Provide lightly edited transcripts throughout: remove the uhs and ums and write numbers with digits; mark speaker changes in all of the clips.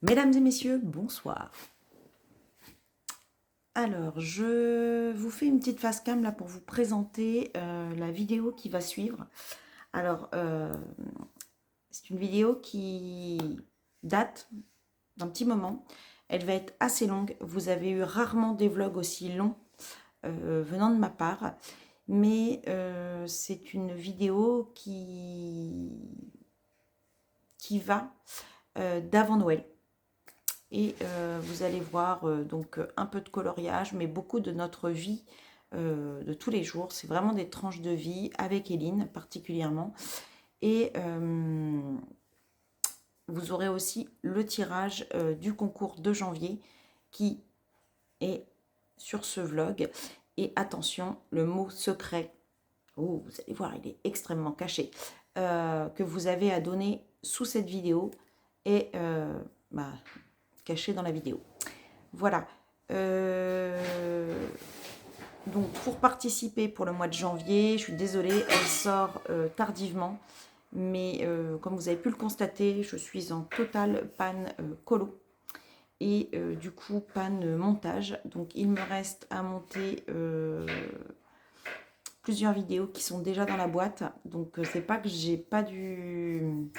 Speaker 1: Mesdames et messieurs, bonsoir. Alors, je vous fais une petite face cam là pour vous présenter la vidéo qui va suivre. Alors, c'est une vidéo qui date d'un petit moment. Elle va être assez longue. Vous avez eu rarement des vlogs aussi longs venant de ma part. Mais c'est une vidéo qui va d'avant Noël. Et vous allez voir donc un peu de coloriage, mais beaucoup de notre vie de tous les jours. C'est vraiment des tranches de vie avec Eline particulièrement. Et vous aurez aussi le tirage du concours de janvier qui est sur ce vlog. Et attention, le mot secret, oh, vous allez voir, il est extrêmement caché, que vous avez à donner sous cette vidéo est caché dans la vidéo. Voilà. Donc pour participer pour le mois de janvier, je suis désolée, elle sort tardivement. Mais comme vous avez pu le constater, je suis en totale panne colo. Et du coup, panne montage. Donc il me reste à monter plusieurs vidéos qui sont déjà dans la boîte. Donc c'est pas que j'ai pas du...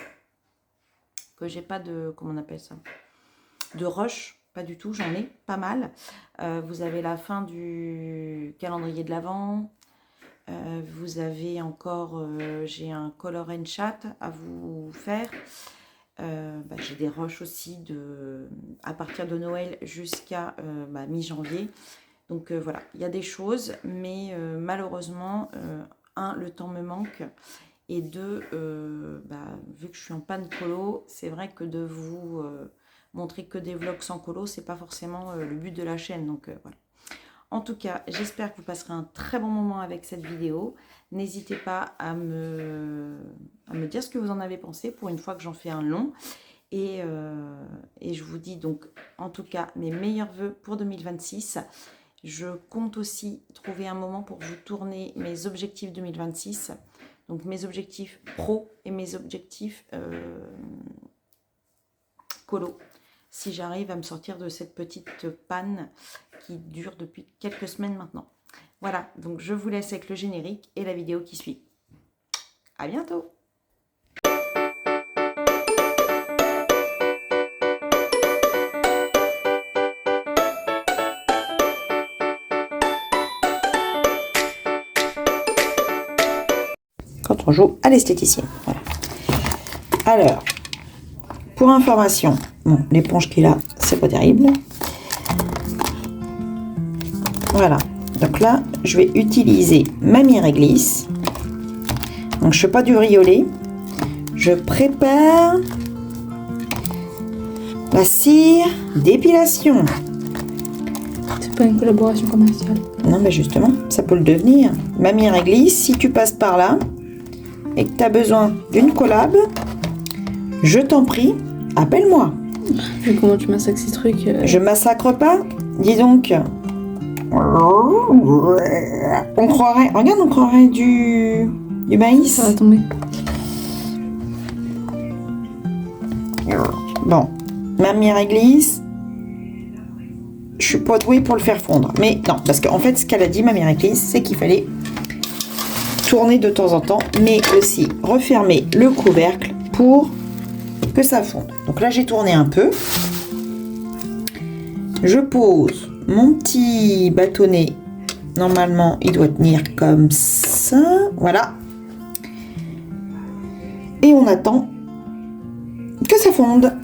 Speaker 1: que j'ai pas de... comment on appelle ça, de rush. Pas du tout, j'en ai pas mal. Vous avez la fin du calendrier de l'Avent. Vous avez encore, j'ai un color and chat à vous faire. J'ai des rushs aussi à partir de Noël jusqu'à mi-janvier. Donc voilà, il y a des choses, mais malheureusement, un, le temps me manque. Et deux, vu que je suis en panne colo, c'est vrai que de vous montrer que des vlogs sans colo, c'est pas forcément le but de la chaîne. Donc voilà. En tout cas, j'espère que vous passerez un très bon moment avec cette vidéo. N'hésitez pas à me dire ce que vous en avez pensé pour une fois que j'en fais un long. Et je vous dis donc, en tout cas, mes meilleurs vœux pour 2026. Je compte aussi trouver un moment pour vous tourner mes objectifs 2026. Donc mes objectifs pro et mes objectifs colo. Si j'arrive à me sortir de cette petite panne qui dure depuis quelques semaines maintenant. Voilà, donc je vous laisse avec le générique et la vidéo qui suit. À bientôt! Quand on joue à l'esthéticienne. Voilà. Alors, pour information, bon, l'éponge qui est là, c'est pas terrible. Voilà. Donc là, je vais utiliser ma mi-réglisse. Donc je fais pas du riolet. Je prépare la cire d'épilation.
Speaker 2: C'est pas une collaboration commerciale.
Speaker 1: Non, mais justement, ça peut le devenir. Ma mi-réglisse, si tu passes par là et que tu as besoin d'une collab, je t'en prie, appelle-moi.
Speaker 2: Vu comment tu massacres ces trucs.
Speaker 1: Je massacre pas. Dis donc. On croirait, regarde, on croirait du maïs.
Speaker 2: Ça va tomber.
Speaker 1: Bon, ma mi-réglisse, je suis pas douée pour le faire fondre. Mais non, parce qu'en fait, ce qu'elle a dit, ma mi-réglisse, c'est qu'il fallait tourner de temps en temps, mais aussi refermer le couvercle pour que ça fonde. Donc là, j'ai tourné un peu. Je pose mon petit bâtonnet. Normalement, il doit tenir comme ça. Voilà. Et on attend que ça fonde.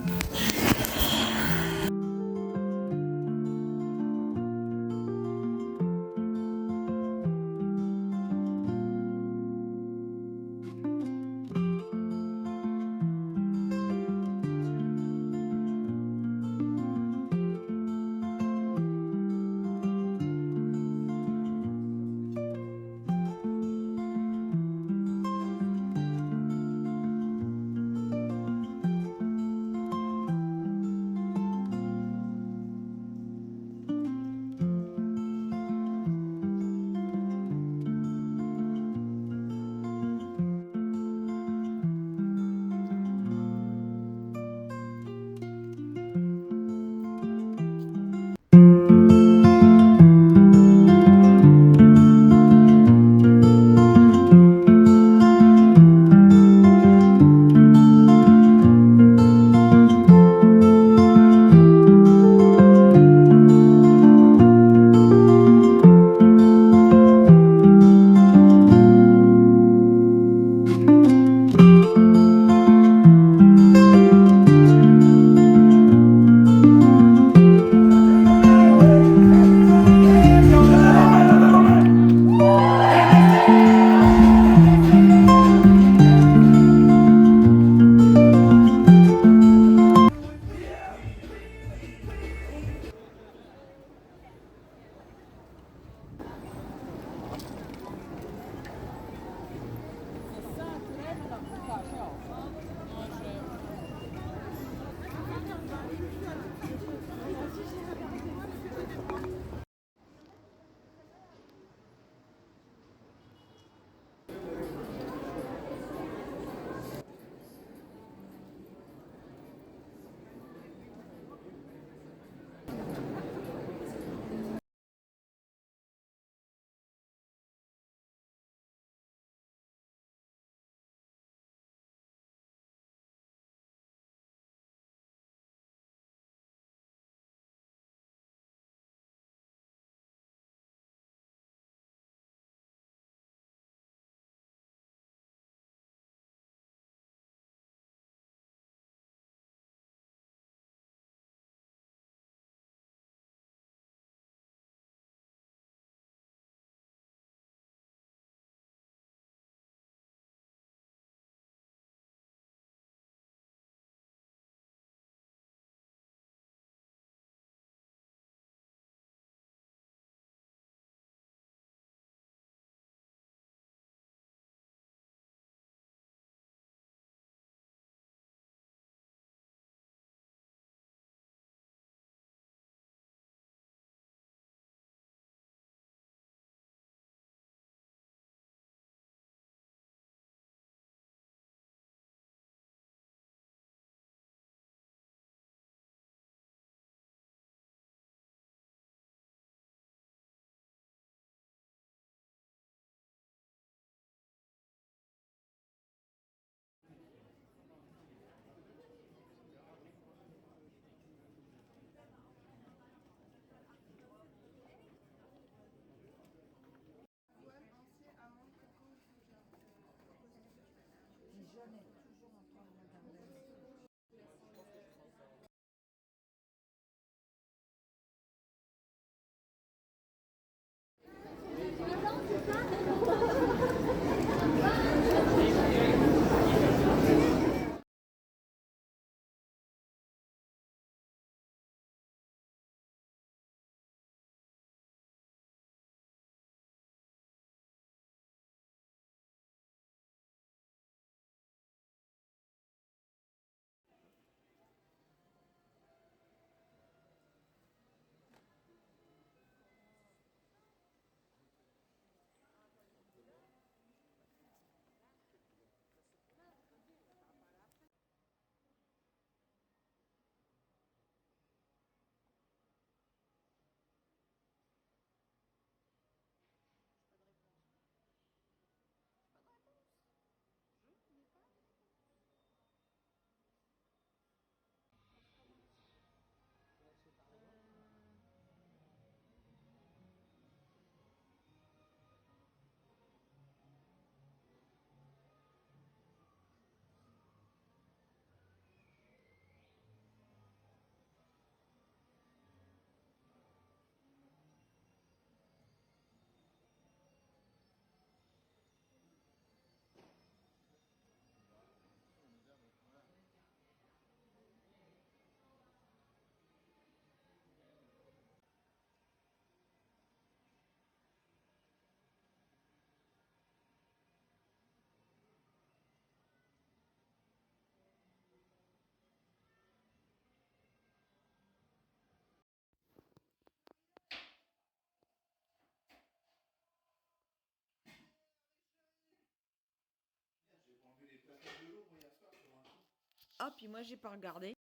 Speaker 1: Ah, puis moi, j'ai pas regardé.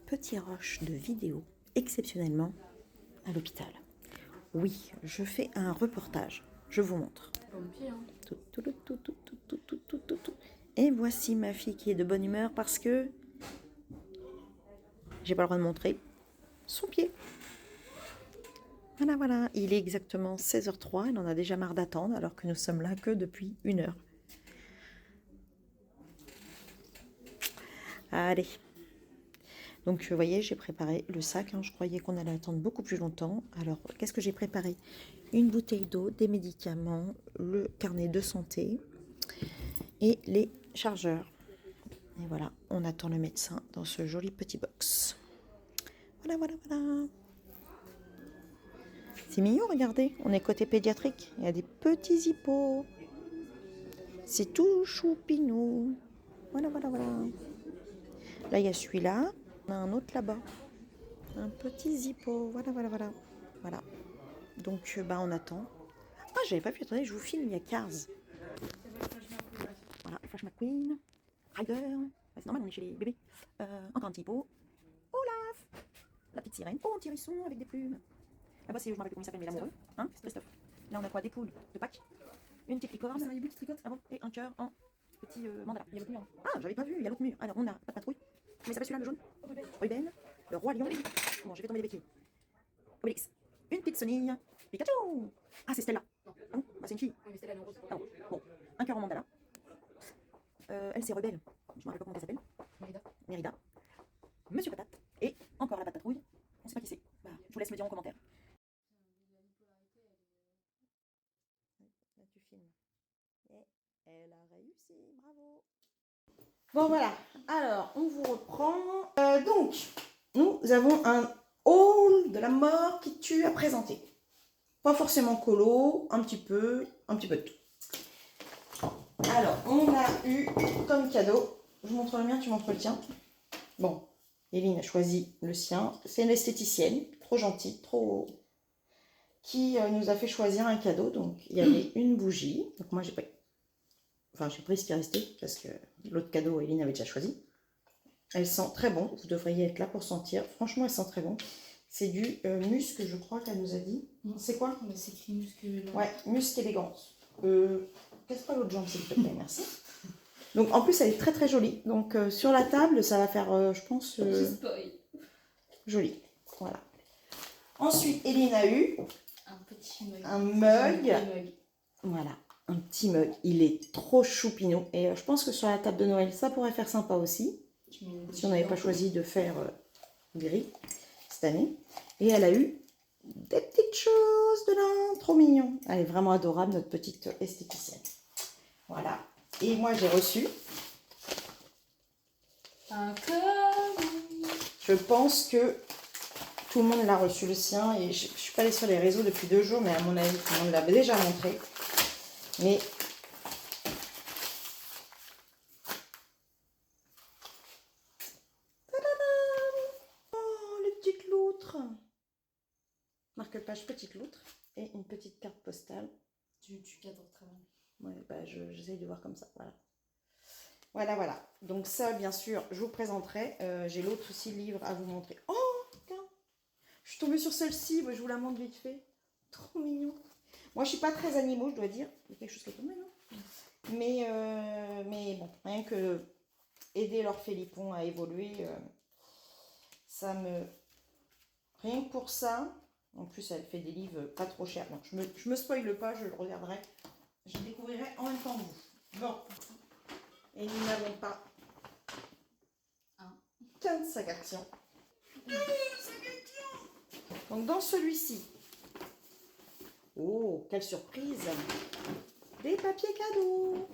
Speaker 1: Petit rush de vidéo, exceptionnellement, à l'hôpital. Oui, je fais un reportage. Je vous montre. Tout, tout, tout, tout, tout, tout, tout, tout, tout, tout, tout. Et voici ma fille qui est de bonne humeur parce que j'ai pas le droit de montrer son pied. Voilà, voilà. Il est exactement 16h03. Elle en a déjà marre d'attendre alors que nous sommes là que depuis 1 heure. Allez. Donc, vous voyez, j'ai préparé le sac. Je croyais qu'on allait attendre beaucoup plus longtemps. Alors, qu'est-ce que j'ai préparé? Une bouteille d'eau, des médicaments, le carnet de santé et les chargeurs. Et voilà, on attend le médecin dans ce joli petit box. Voilà, voilà, voilà. C'est mignon, regardez. On est côté pédiatrique. Il y a des petits hippos. C'est tout choupinou. Voilà, voilà, voilà. Là, il y a celui-là. On a un autre là-bas. Un petit zippo. Voilà, voilà, voilà. Voilà. Donc, on attend. Ah, j'avais pas pu. Attendez, je vous filme. Il y a Cars. Voilà, Flash McQueen. Ryder. C'est normal, on est chez les bébés. Encore un petit hippo. Olaf. La petite sirène. Oh, un petit hérisson avec des plumes. Là-bas, c'est, je me rappelle comment il s'appelle, mais l'amoureux. Hein, Christophe. Là, on a quoi? Des poules de Pâques. Une petite licorne. C'est un hibou qui tricote. Ah bon? Et un cœur en petit mandala. Il y a l'autre mur. Ah, j'avais pas vu. Il y a l'autre mur. Alors, on a pas de patrouille. Comment il s'appelle celui-là, le jaune? Ruben. Le roi lion. Bon, je vais tomber les béquilles. Obélix. Une petite sonille. Pikachu. Ah, c'est Stella. Ah bon? Bah, c'est une fille. Ah bon. Un cœur en mandala. Elle, c'est Rebelle. Je me rappelle pas comment elle s'appelle. Mérida. Monsieur Patate. Et encore la patrouille. On sait pas qui c'est. Bah, je vous laisse me dire en commentaire. Là, tu filmes. Et elle a réussi. Bravo. Bon, voilà. Alors, on vous reprend. Donc, nous avons un hall de la mort qui tue à présenter. Pas forcément colo, un petit peu de tout. Alors, on a eu comme cadeau, je vous montre le mien, tu montres le tien. Bon, Eline a choisi le sien. C'est une esthéticienne, trop gentille, qui nous a fait choisir un cadeau. Donc, il y avait une bougie. Donc, moi, j'ai pris ce qui est resté parce que l'autre cadeau, Eline avait déjà choisi. Elle sent très bon. Vous devriez être là pour sentir. Franchement, elle sent très bon. C'est du musc, je crois qu'elle nous a dit. C'est quoi?
Speaker 2: C'est écrit musc élégance.
Speaker 1: Ouais, musc élégance. Casse pas l'autre jambe, s'il te plaît, merci. Donc, en plus, elle est très très jolie. Donc, sur la table, ça va faire, je pense, joli. Voilà. Ensuite, Eline a eu
Speaker 2: Un petit mug.
Speaker 1: un mug. Voilà, un petit mug. Il est trop choupinou. Et je pense que sur la table de Noël, ça pourrait faire sympa aussi. Si on n'avait pas choisi de faire gris cette année. Et elle a eu des petites choses dedans. Trop mignon. Elle est vraiment adorable, notre petite esthéticienne. Voilà. Et moi, j'ai reçu.
Speaker 2: Un colis.
Speaker 1: Je pense que tout le monde l'a reçu le sien. Et je ne suis pas allée sur les réseaux depuis 2 jours, mais à mon avis, tout le monde l'avait déjà montré. Mais oh, les petites loutres. Marque-page petite loutre et une petite carte postale.
Speaker 2: Tu cadres très bien.
Speaker 1: Ouais, bah j'essaye de voir comme ça. Voilà. Voilà, voilà. Donc ça, bien sûr, je vous présenterai. J'ai l'autre aussi livre à vous montrer. Oh, tiens. Je suis tombée sur celle-ci. Je vous la montre vite fait. Trop mignon. Moi, je suis pas très animaux, je dois dire. Il y a quelque chose qui est tombé, non? Mais bon, rien que aider leur félipon à évoluer, ça me... Rien que pour ça... En plus, elle fait des livres pas trop chers. Donc, je me spoile pas, je le regarderai. Je le découvrirai en même temps que vous. Bon. Et nous n'avons pas qu'un sac action. Donc, dans celui-ci, oh, quelle surprise! Des papiers cadeaux.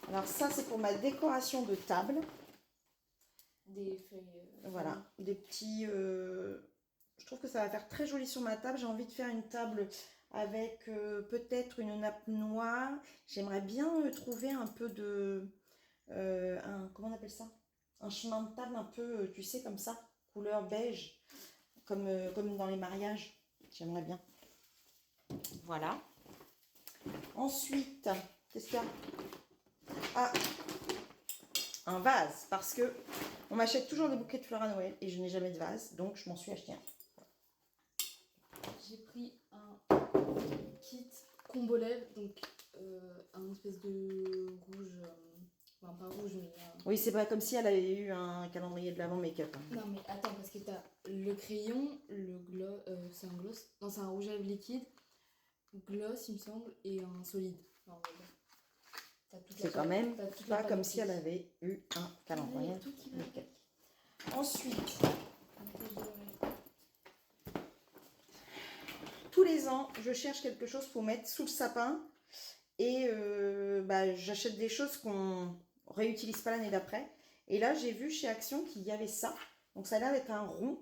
Speaker 1: Alors, ça, c'est pour ma décoration de table.
Speaker 2: Des feuilles.
Speaker 1: Voilà, des petits... Je trouve que ça va faire très joli sur ma table. J'ai envie de faire une table avec peut-être une nappe noire. J'aimerais bien trouver un peu de... comment on appelle ça? Un chemin de table un peu, tu sais, comme ça. couleur beige, comme dans les mariages. J'aimerais bien. Voilà. Ensuite, qu'est-ce qu'il y a? Ah, un vase, parce que on m'achète toujours des bouquets de fleurs à Noël et je n'ai jamais de vase, donc je m'en suis acheté un.
Speaker 2: J'ai pris un kit combo lèvres, donc un espèce de rouge, enfin pas rouge mais...
Speaker 1: Oui, c'est pas comme si elle avait eu un calendrier de l'avant make-up. Hein.
Speaker 2: Non mais attends, parce que t'as le crayon, le gloss, c'est un gloss, non c'est un rouge à lèvres liquide, gloss il me semble, et un solide. Enfin, voilà.
Speaker 1: C'est quand même pas comme si elle avait eu un calendrier de make-up. Ensuite, tous les ans, je cherche quelque chose pour mettre sous le sapin et j'achète des choses qu'on réutilise pas l'année d'après. Et là, j'ai vu chez Action qu'il y avait ça. Donc, ça a l'air d'être un rond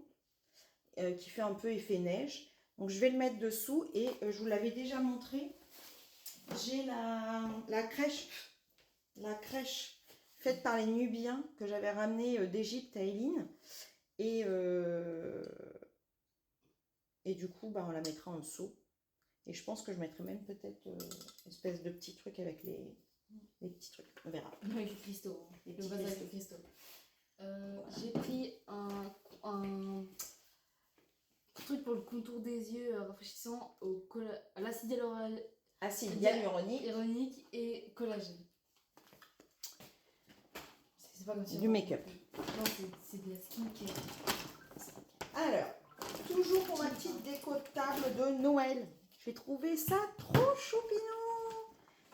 Speaker 1: qui fait un peu effet neige. Donc, je vais le mettre dessous et je vous l'avais déjà montré. J'ai la crèche faite par les Nubiens que j'avais ramenée d'Égypte à Eline. Et du coup, on la mettra en dessous. Et je pense que je mettrai même peut-être une espèce de petit truc avec les petits trucs. On verra.
Speaker 2: Avec les cristaux.
Speaker 1: Le
Speaker 2: vase avec les cristaux. J'ai pris un truc pour le contour des yeux rafraîchissant à l'acide hyaluronique et collagène. C'est pas comme si
Speaker 1: du make-up.
Speaker 2: Non, c'est de la skincare.
Speaker 1: Alors, toujours pour ma petite déco de table de Noël. J'ai trouvé ça trop choupinou.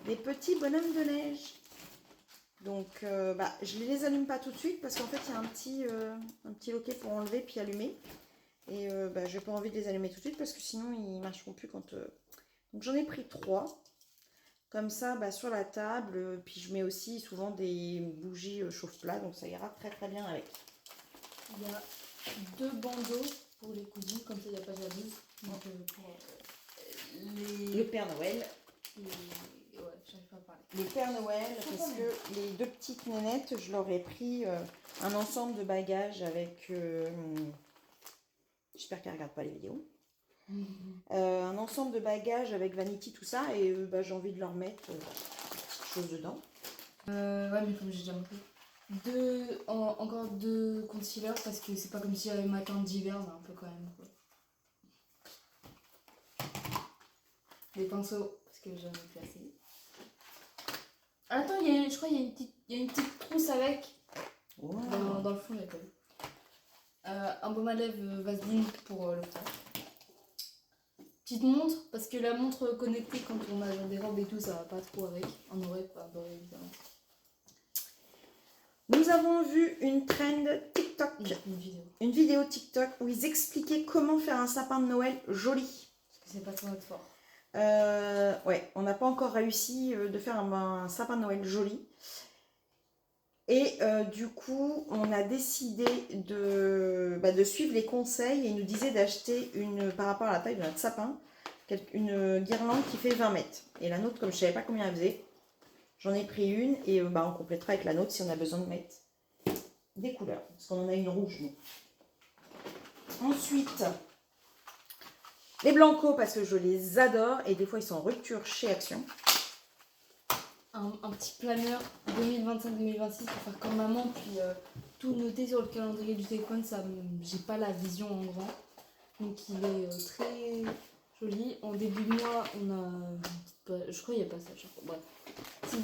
Speaker 1: Des petits bonhommes de neige. Donc, je ne les allume pas tout de suite parce qu'en fait, il y a un petit loquet pour enlever puis allumer. Et je n'ai pas envie de les allumer tout de suite parce que sinon, ils ne marcheront plus quand... Donc, j'en ai pris 3. Comme ça, sur la table. Puis, je mets aussi souvent des bougies chauffe-plat. Donc, ça ira très, très bien avec.
Speaker 2: Il y a 2 bandeaux pour les cousines. Comme ça, il n'y a pas de jalouse. Donc, pour
Speaker 1: le Père Noël.
Speaker 2: Ouais, j'arrive pas à parler.
Speaker 1: Le Père Noël, parce que les 2 petites nénettes, je leur ai pris un ensemble de bagages avec... J'espère qu'elles ne regardent pas les vidéos. Un ensemble de bagages avec vanity, tout ça. Et j'ai envie de leur mettre des petites choses dedans.
Speaker 2: Ouais, mais comme j'ai déjà montré. Encore 2 concealers parce que c'est pas comme si j'avais ma teinte d'hiver, mais un peu quand même. Quoi. Des pinceaux, parce que j'en ai plus assez. Attends, je crois qu'il y a une petite trousse avec.
Speaker 1: Wow.
Speaker 2: Dans le fond, il y a pas eu. Un baume à lèvres Vaseline pour le front. Petite montre, parce que la montre connectée quand on a des robes et tout, ça va pas trop avec. On aurait pas doré évidemment.
Speaker 1: Nous avons vu une trend TikTok, une vidéo TikTok où ils expliquaient comment faire un sapin de Noël joli.
Speaker 2: Parce que c'est pas trop notre fort.
Speaker 1: Ouais, on n'a pas encore réussi de faire un sapin de Noël joli. Et du coup, on a décidé de suivre les conseils et ils nous disaient d'acheter par rapport à la taille de notre sapin, une guirlande qui fait 20 mètres. Et la nôtre, comme je ne savais pas combien elle faisait, j'en ai pris une et on complétera avec la nôtre si on a besoin de mettre des couleurs. Parce qu'on en a une rouge, nous. Ensuite, les blancos parce que je les adore et des fois ils sont en rupture chez Action.
Speaker 2: Un petit planeur 2025-2026 pour faire comme maman, puis tout noter sur le calendrier du téléphone, j'ai pas la vision en grand. Donc il est très joli. En début de mois, on a une petite page, je crois qu'il n'y a pas ça, bref.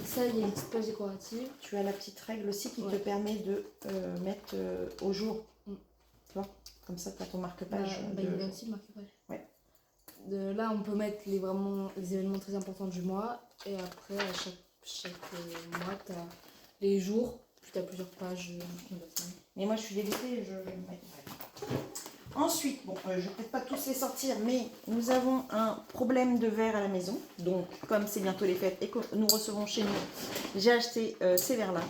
Speaker 2: Ça, il y a une petite page décorative.
Speaker 1: Tu as la petite règle aussi qui te permet de mettre au jour. Tu vois, comme ça, tu as ton marque-page.
Speaker 2: Il y a aussi le marque-page.
Speaker 1: Ouais.
Speaker 2: Là, on peut mettre les événements très importants du mois. Et après, à chaque mois, tu as les jours. Puis tu as plusieurs pages.
Speaker 1: Mais moi, je suis dégoûtée. Je vais le mettre. Ensuite, je ne vais peut-être pas tous les sortir, mais nous avons un problème de verre à la maison. Donc, comme c'est bientôt les fêtes et que nous recevons chez nous, j'ai acheté ces verres-là.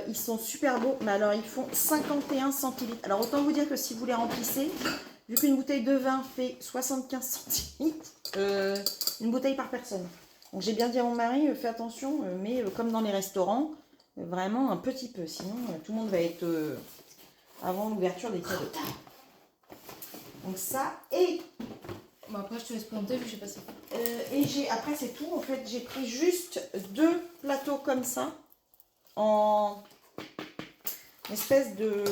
Speaker 1: Ils sont super beaux, mais alors ils font 51 centilitres. Alors, autant vous dire que si vous les remplissez, vu qu'une bouteille de vin fait 75 centilitres, une bouteille par personne. Donc, j'ai bien dit à mon mari, fais attention, mais comme dans les restaurants, vraiment un petit peu. Sinon, tout le monde va être... avant l'ouverture des cadeaux. Donc ça, et
Speaker 2: Bon, après, je te laisse présenter, vu que je sais pas si.
Speaker 1: après c'est tout. En fait, j'ai pris juste 2 plateaux comme ça, en espèce de...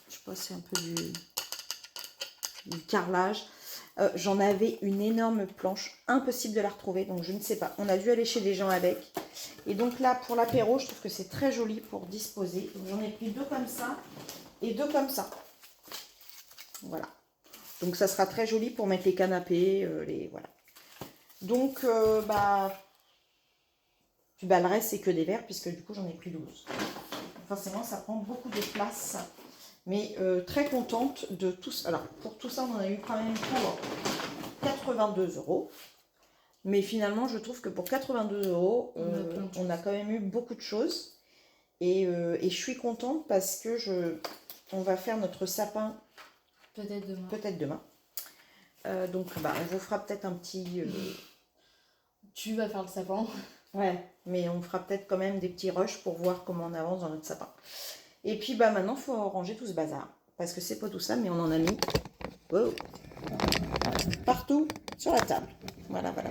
Speaker 1: Je sais pas, c'est un peu du carrelage. J'en avais une énorme planche, impossible de la retrouver, donc je ne sais pas. On a dû aller chez des gens avec. Et donc là, pour l'apéro, je trouve que c'est très joli pour disposer. Donc j'en ai pris 2 comme ça et 2 comme ça. Voilà. Donc ça sera très joli pour mettre les canapés, voilà. Donc le reste c'est que des verres puisque du coup j'en ai pris 12. Forcément ça prend beaucoup de place. Mais très contente de tout ça. Alors pour tout ça on en a eu quand même pour 82 €. Mais finalement je trouve que pour 82 €, on a quand même eu beaucoup de choses. Et je suis contente parce que on va faire notre sapin
Speaker 2: Peut-être demain.
Speaker 1: Donc on vous fera peut-être un petit...
Speaker 2: Tu vas faire le sapin.
Speaker 1: Ouais, mais on fera peut-être quand même des petits rushs pour voir comment on avance dans notre sapin. Et puis maintenant, il faut ranger tout ce bazar. Parce que c'est pas tout ça, mais on en a mis partout sur la table. Voilà. Bon.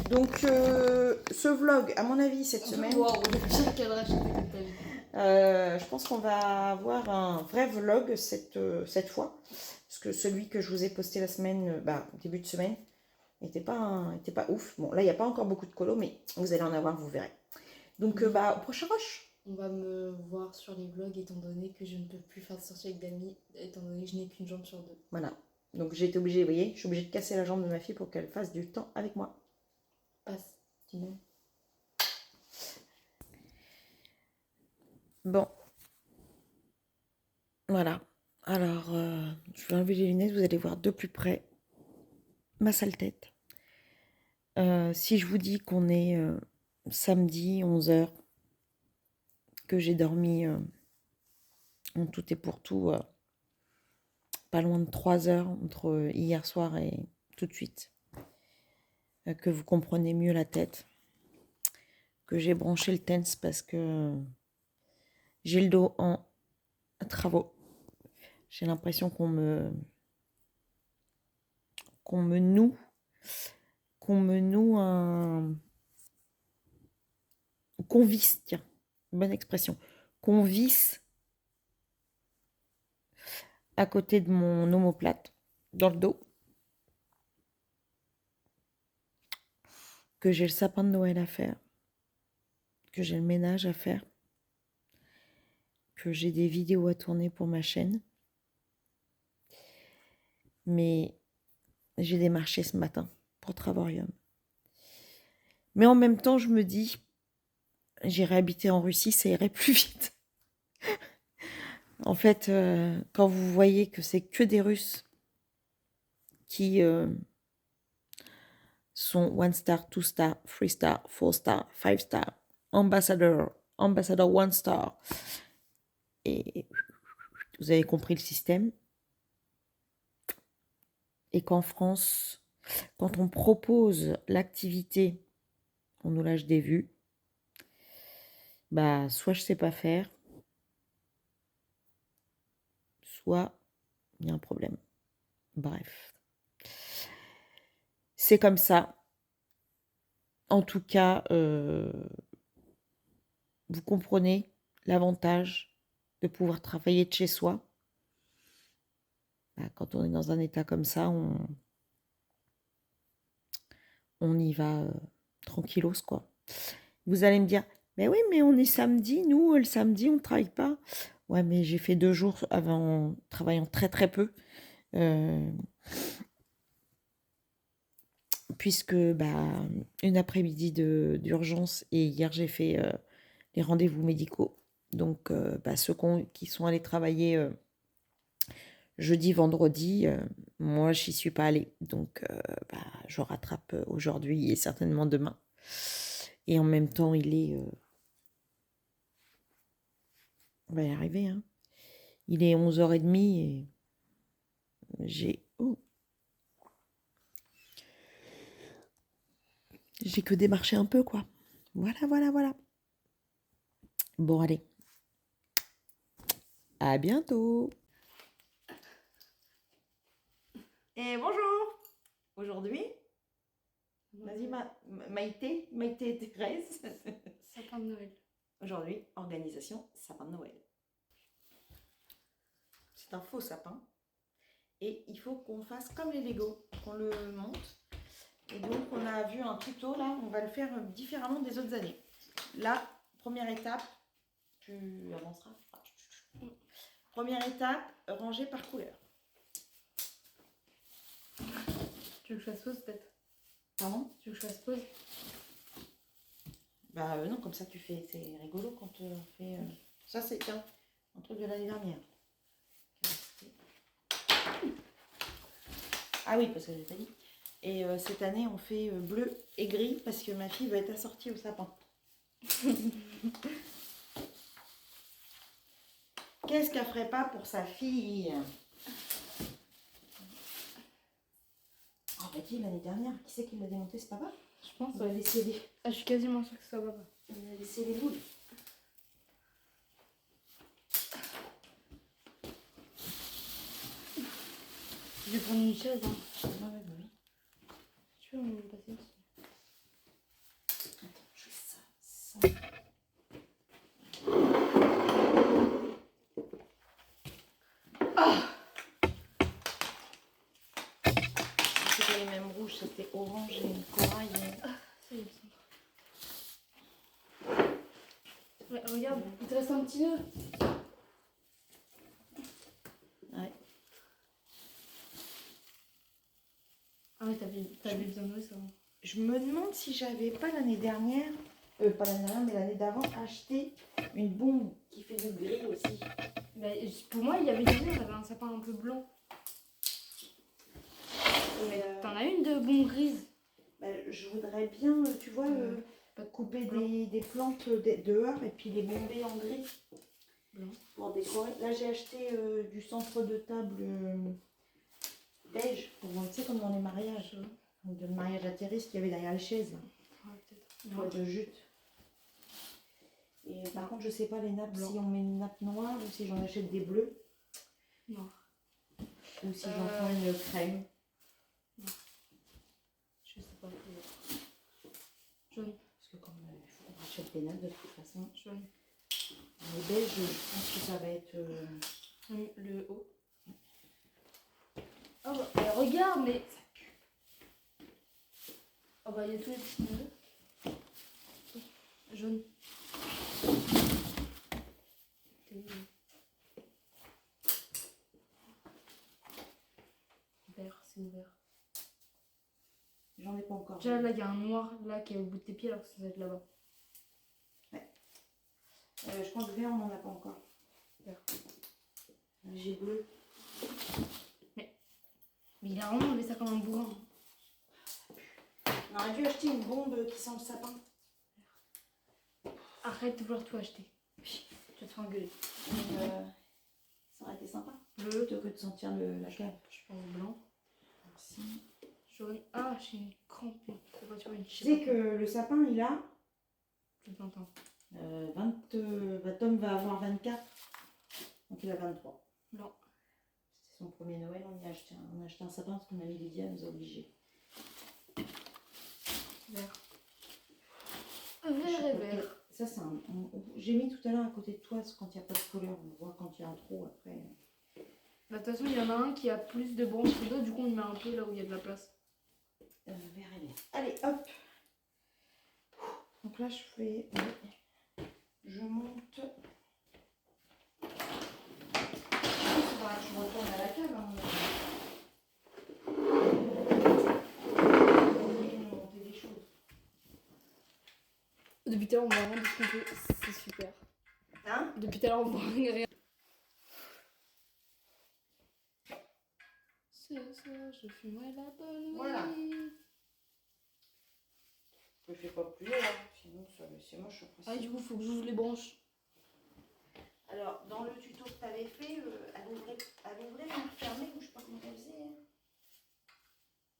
Speaker 1: Donc, ce vlog, à mon avis, cette semaine...
Speaker 2: Wow, le pire cadrage que t'as vu.
Speaker 1: Je pense qu'on va avoir un vrai vlog cette fois. Parce que celui que je vous ai posté la semaine, début de semaine, n'était pas ouf. Bon, là, il n'y a pas encore beaucoup de colos, mais vous allez en avoir, vous verrez. Donc, au prochain rush.
Speaker 2: On va me voir sur les vlogs, étant donné que je ne peux plus faire de sortie avec Dami, étant donné que je n'ai qu'une jambe sur 2.
Speaker 1: Voilà. Donc, j'ai été obligée, vous voyez, je suis obligée de casser la jambe de ma fille pour qu'elle fasse du temps avec moi.
Speaker 2: Passe.
Speaker 1: Sinon... Bon. Voilà. Alors, je vais enlever les lunettes, vous allez voir de plus près ma sale tête. Si je vous dis qu'on est samedi 11 h, que j'ai dormi en tout et pour tout pas loin de 3 heures entre hier soir et tout de suite, que vous comprenez mieux la tête, que j'ai branché le TENS parce que j'ai le dos en travaux. J'ai l'impression qu'on me noue qu'on visse, tiens, bonne expression, qu'on visse à côté de mon omoplate, dans le dos, que j'ai le sapin de Noël à faire, que j'ai le ménage à faire, que j'ai des vidéos à tourner pour ma chaîne. Mais j'ai démarché ce matin pour Travorium. Mais en même temps, je me dis, j'irai habiter en Russie, ça irait plus vite. En fait, quand vous voyez que c'est que des Russes qui sont 1 star, 2 star, 3 star, 4 star, 5 star, ambassador 1 star, et vous avez compris le système. Et qu'en France, quand on propose l'activité, on nous lâche des vues, soit je sais pas faire, soit il y a un problème. Bref. C'est comme ça. En tout cas, vous comprenez l'avantage de pouvoir travailler de chez soi. Quand on est dans un état comme ça, on y va tranquillos, quoi. Vous allez me dire, mais oui, mais on est samedi, nous, le samedi, on ne travaille pas. Ouais, mais j'ai fait 2 jours avant, travaillant très très peu. Puisque une après-midi d'urgence et hier j'ai fait les rendez-vous médicaux. Donc ceux qui sont allés travailler jeudi, vendredi, moi j'y suis pas allée. Donc je rattrape aujourd'hui et certainement demain. Et en même temps il est... on va y arriver. Hein. Il est 11h30 et j'ai... J'ai que démarché un peu, quoi. Voilà. Bon, allez. À bientôt. Et bonjour. Aujourd'hui, vas-y Maïté et Thérèse.
Speaker 2: Sapin de Noël.
Speaker 1: Aujourd'hui, organisation sapin de Noël. C'est un faux sapin. Et il faut qu'on fasse comme les Lego, qu'on le monte. Et donc, on a vu un tuto là, on va le faire différemment des autres années. Là, première étape, tu avanceras. Première étape, ranger par couleur.
Speaker 2: Tu veux que je fasse pause peut-être?
Speaker 1: Pardon?
Speaker 2: Tu veux que je fasse pause?
Speaker 1: Bah non, comme ça tu fais, c'est rigolo quand on fait... Ça c'est tiens, un truc de l'année dernière. Ah oui, parce que j'ai pas dit. Et cette année on fait bleu et gris parce que ma fille va être assortie au sapin. Qu'est-ce qu'elle ferait pas pour sa fille? Ah bah dis, l'année dernière, qui c'est qui l'a démonté? C'est papa?
Speaker 2: Je pense,
Speaker 1: Il a laissé les...
Speaker 2: Ah, je suis quasiment sûre que ça va pas.
Speaker 1: Il a laissé les boules.
Speaker 2: Je vais prendre une chaise. Hein.
Speaker 1: Ouais, bah oui.
Speaker 2: Tu veux me passer dessus?
Speaker 1: Attends, je fais ça. C'est pas les mêmes rouges, c'était orange et corail.
Speaker 2: Ça y est, ouais, regarde, il te reste un petit nœud.
Speaker 1: Ouais.
Speaker 2: Ah ouais, t'avais bien noué ça.
Speaker 1: Je me demande si j'avais pas l'année dernière, pas l'année dernière, mais l'année d'avant, acheté une bombe qui fait du gris aussi.
Speaker 2: Bah, pour moi, il y avait une année, on avait un sapin un peu blanc.
Speaker 1: Et,
Speaker 2: T'en as une de bombe grise?
Speaker 1: bah, je voudrais bien, tu vois, couper des plantes dehors et puis les bomber en gris
Speaker 2: Blanc.
Speaker 1: pour décorer. Là, j'ai acheté du centre de table beige, pour, tu sais, comme dans les mariages. Donc, le mariage à Thérèse qu'il y avait derrière les chaises.
Speaker 2: Ouais, peut-être.
Speaker 1: Toile de jute. Et par contre, je sais pas les nappes,
Speaker 2: Blanc.
Speaker 1: si on met une nappe noire ou si j'en achète des bleus.
Speaker 2: Non.
Speaker 1: Ou si j'en prends une crème.
Speaker 2: Non. Je sais pas. Jaune.
Speaker 1: Parce que comme il faut qu'on achète des nappes de toute façon.
Speaker 2: Jaune.
Speaker 1: Les beiges, je pense que ça va être...
Speaker 2: Le haut. Oh bah, regarde, mais ça pue. Oh bah, il y a tous les petits nœuds. Jaune. Vert, c'est ouvert.
Speaker 1: J'en ai pas encore.
Speaker 2: Déjà là, il y a un noir là qui est au bout de tes pieds alors que ça doit être là-bas.
Speaker 1: Ouais. Je pense que vert, on n'en a pas encore.
Speaker 2: Vert.
Speaker 1: J'ai bleu.
Speaker 2: Mais il a vraiment enlevé ça comme un bourrin.
Speaker 1: On aurait dû acheter une bombe qui sent le sapin.
Speaker 2: Arrête de vouloir tout acheter. Tu vas te faire engueuler.
Speaker 1: Ça aurait été sympa.
Speaker 2: Bleu.
Speaker 1: Plutôt que de sentir la cave.
Speaker 2: Je pense blanc.
Speaker 1: Merci.
Speaker 2: Jaune. Ah, j'ai une crampe.
Speaker 1: Tu sais que le sapin, il a...
Speaker 2: Plus de 20 ans.
Speaker 1: Tom va avoir 24. Donc il a 23.
Speaker 2: Blanc.
Speaker 1: C'était son premier Noël, on a acheté un sapin parce que mamie Lydia nous a obligés.
Speaker 2: Vert. Vert et vert.
Speaker 1: Ça, c'est un... J'ai mis tout à l'heure à côté de toi, quand il n'y a pas de couleur, on voit quand il y a un trou après.
Speaker 2: Bah, de toute façon, il y en a un qui a plus de branches que d'autres, du coup, on met un peu là où il y a de la place.
Speaker 1: Vert et vert. Allez, hop. Donc là, je fais... Je monte... Je retourne à la cave. Hein. Monter des choses.
Speaker 2: Depuis tout à l'heure, on voit rien de ce qu'on fait. C'est super.
Speaker 1: Hein?
Speaker 2: Depuis tout à l'heure, on voit rien. Ce soir, je fumerai la bonne nuit.
Speaker 1: Voilà. Je fais pas plus là, sinon c'est moche.
Speaker 2: Ah, du coup, il faut que j'ouvre les branches.
Speaker 1: Alors, dans le tuto que tu avais fait, elle ouvrait, elle fermait, ou je sais pas comment elle faisait. Hein.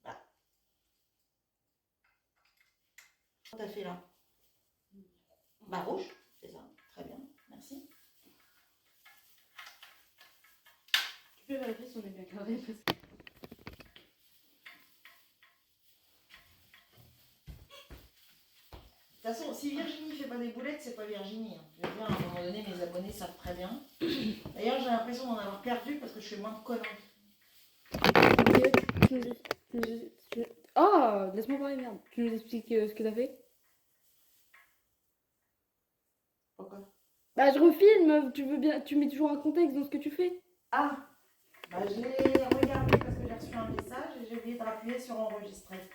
Speaker 1: Là. Qu'est-ce que tu as fait là? Bah, rouge, c'est ça, très bien.
Speaker 2: vérifier si on est bien carré. Parce que...
Speaker 1: De toute façon, si Virginie fait pas des boulettes, c'est pas Virginie. Hein. Je veux dire, à un moment donné, mes abonnés savent très bien. D'ailleurs, j'ai l'impression d'en avoir perdu parce que je fais moins de conneries.
Speaker 2: Oh, laisse-moi parler, merde. Tu nous expliques ce que t'as fait?
Speaker 1: Pourquoi?
Speaker 2: Bah, je refilme, tu veux bien, tu mets toujours un contexte dans ce que tu fais.
Speaker 1: Ah, bah, je l'ai regardé parce que j'ai reçu un message et j'ai oublié de rappuyer sur enregistrer.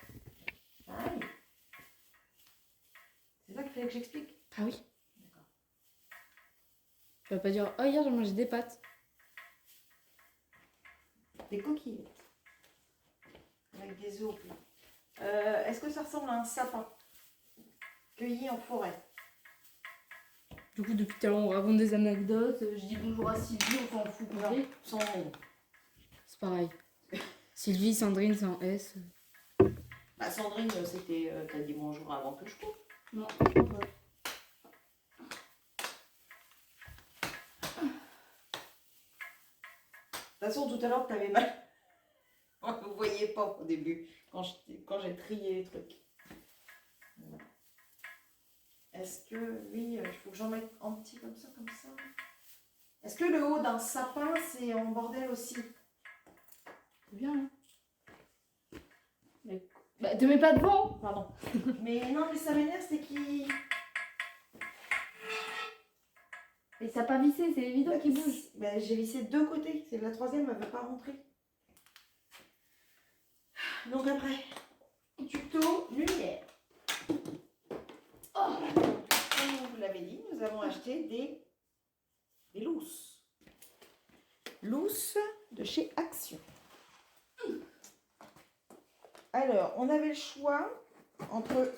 Speaker 1: Ah oui. C'est ça qu'il fallait que j'explique.
Speaker 2: Ah oui.
Speaker 1: D'accord.
Speaker 2: Tu vas pas dire, oh, hier j'ai mangé des pâtes.
Speaker 1: Des coquillettes. Avec des œufs. Est-ce que ça ressemble à un sapin cueilli en forêt?
Speaker 2: Du coup, depuis tout à l'heure, on raconte des anecdotes. Je dis bonjour à Sylvie, on s'en fout.
Speaker 1: Non, Sandrine.
Speaker 2: C'est pareil. Sylvie, Sandrine, c'est en S.
Speaker 1: Bah, Sandrine, c'était. T'as dit bonjour avant que je coupe.
Speaker 2: Non, je crois pas.
Speaker 1: De toute façon, tout à l'heure, t'avais mal. Vous ne voyez pas au début, quand j'ai trié les trucs. Voilà. Est-ce que, oui, il faut que j'en mette en petit comme ça, comme ça. Est-ce que le haut d'un sapin, c'est en bordel aussi?
Speaker 2: C'est bien, hein. Mais... Bah, te mets pas devant.
Speaker 1: Pardon. Mais non, mais ça m'énerve, c'est qu'il...
Speaker 2: Et ça n'a pas vissé, c'est évident qu'il bouge.
Speaker 1: Bah, j'ai vissé de deux côtés, c'est la troisième, elle ne veut pas rentrer. Donc après, tuto lumière. Oh, comme on vous l'avait dit, nous avons acheté des lousses. Lousses de chez Action. Alors, on avait le choix entre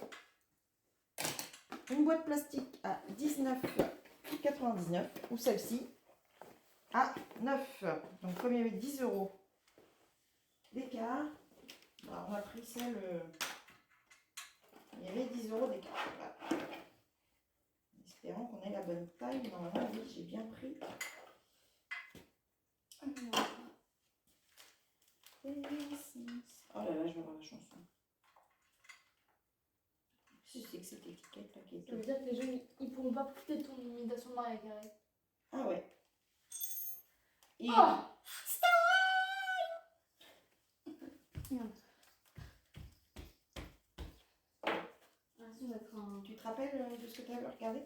Speaker 1: une boîte plastique à 19,99 ou celle-ci à 9. Donc comme il y avait 10 € d'écart, on a pris celle... il y avait 10 € d'écart. Voilà. Espérons qu'on ait la bonne taille. Normalement, oui, j'ai bien pris. Oh là là, je vais voir la chanson. Si c'est que cette étiquette là qui est...
Speaker 2: Ça veut dire que les jeunes, ils pourront pas profiter de ton imitation de Maria Carré.
Speaker 1: Ah ouais. Et...
Speaker 2: Oh, merde.
Speaker 1: Tu te rappelles de ce que tu avais regardé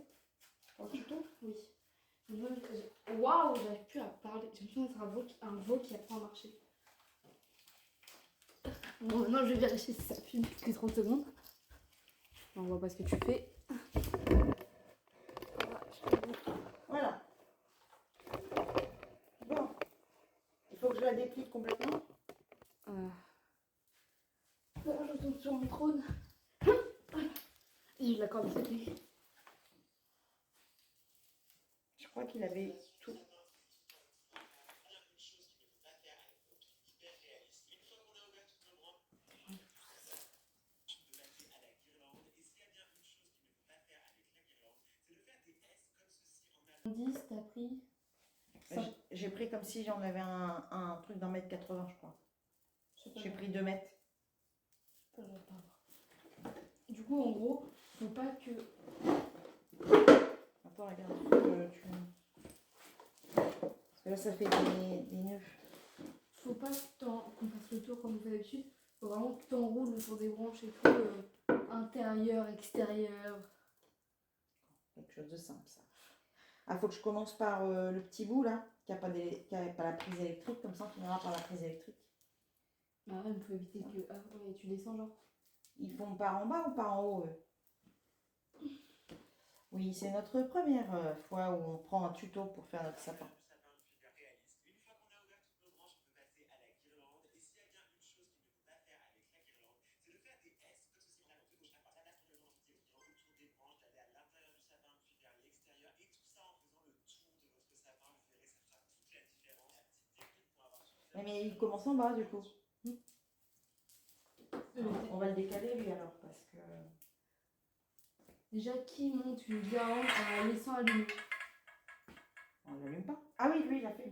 Speaker 1: pour le tuto?
Speaker 2: Oui. Waouh, j'arrive plus à parler. J'ai l'impression d'être un veau qui apprend à marcher. Bon, maintenant je vais vérifier si ça filme toutes les 30 secondes. On voit pas ce que tu fais.
Speaker 1: Voilà. Bon. Il faut que je la déplie complètement.
Speaker 2: Je tombe sur mon trône. Et je l'accorde à cette nuit.
Speaker 1: Je crois qu'il avait tout.
Speaker 2: T'as pris.
Speaker 1: J'ai pris comme si j'en avais un truc d'un mètre 80, je crois. J'ai pris 2 mètres.
Speaker 2: Du coup, en gros, faut pas que.
Speaker 1: Attends, regarde. Parce que là, ça fait des nœuds.
Speaker 2: Faut pas qu'on fasse le tour comme on fait d'habitude. Faut vraiment que tu enroules autour des branches et tout. Intérieur, extérieur.
Speaker 1: Quelque chose de simple, ça. Ah, faut que je commence par le petit bout, là, qui n'a pas la prise électrique. Comme ça, on finira par la prise électrique.
Speaker 2: Ah ouais, il faut éviter que. Ah ouais, tu descends, genre.
Speaker 1: Ils font par en bas ou par en haut, eux? Oui, c'est notre première fois où on prend un tuto pour faire notre sapin. Mais il commence en bas, du coup. On va le décaler, lui, alors, parce que...
Speaker 2: Déjà, qui monte une guirlande en la laissant allumer?
Speaker 1: On l'allume pas. Ah oui, lui, il l'a fait.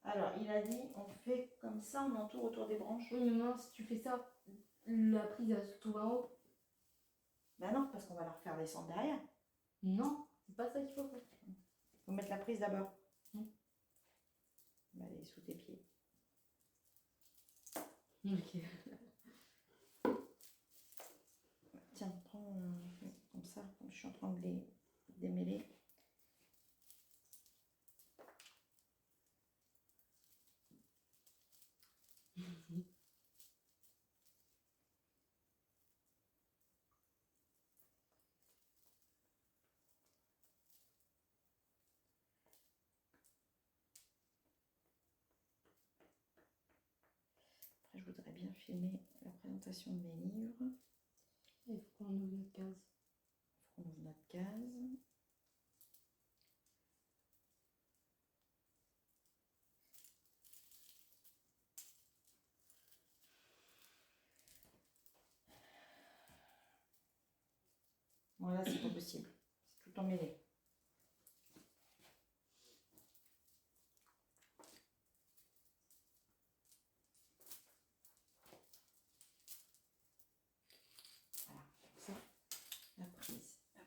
Speaker 1: Alors, il a dit, on fait comme ça, on entoure autour des branches.
Speaker 2: Oui, mais maintenant, si tu fais ça, la prise elle se trouve en haut.
Speaker 1: Bah non, parce qu'on va la refaire descendre derrière.
Speaker 2: Non, c'est pas ça qu'il faut faire.
Speaker 1: Il faut mettre la prise d'abord.
Speaker 2: Mm.
Speaker 1: Bah, elle est sous tes pieds.
Speaker 2: Ok.
Speaker 1: Tiens, prends comme ça, comme je suis en train de les démêler. Après, je voudrais bien filmer la présentation de mes livres.
Speaker 2: Il faut qu'on ouvre notre case.
Speaker 1: Il faut qu'on ouvre notre case. Voilà, c'est pas possible. C'est tout emmêlé. Voilà, comme ça, la prise. Hop.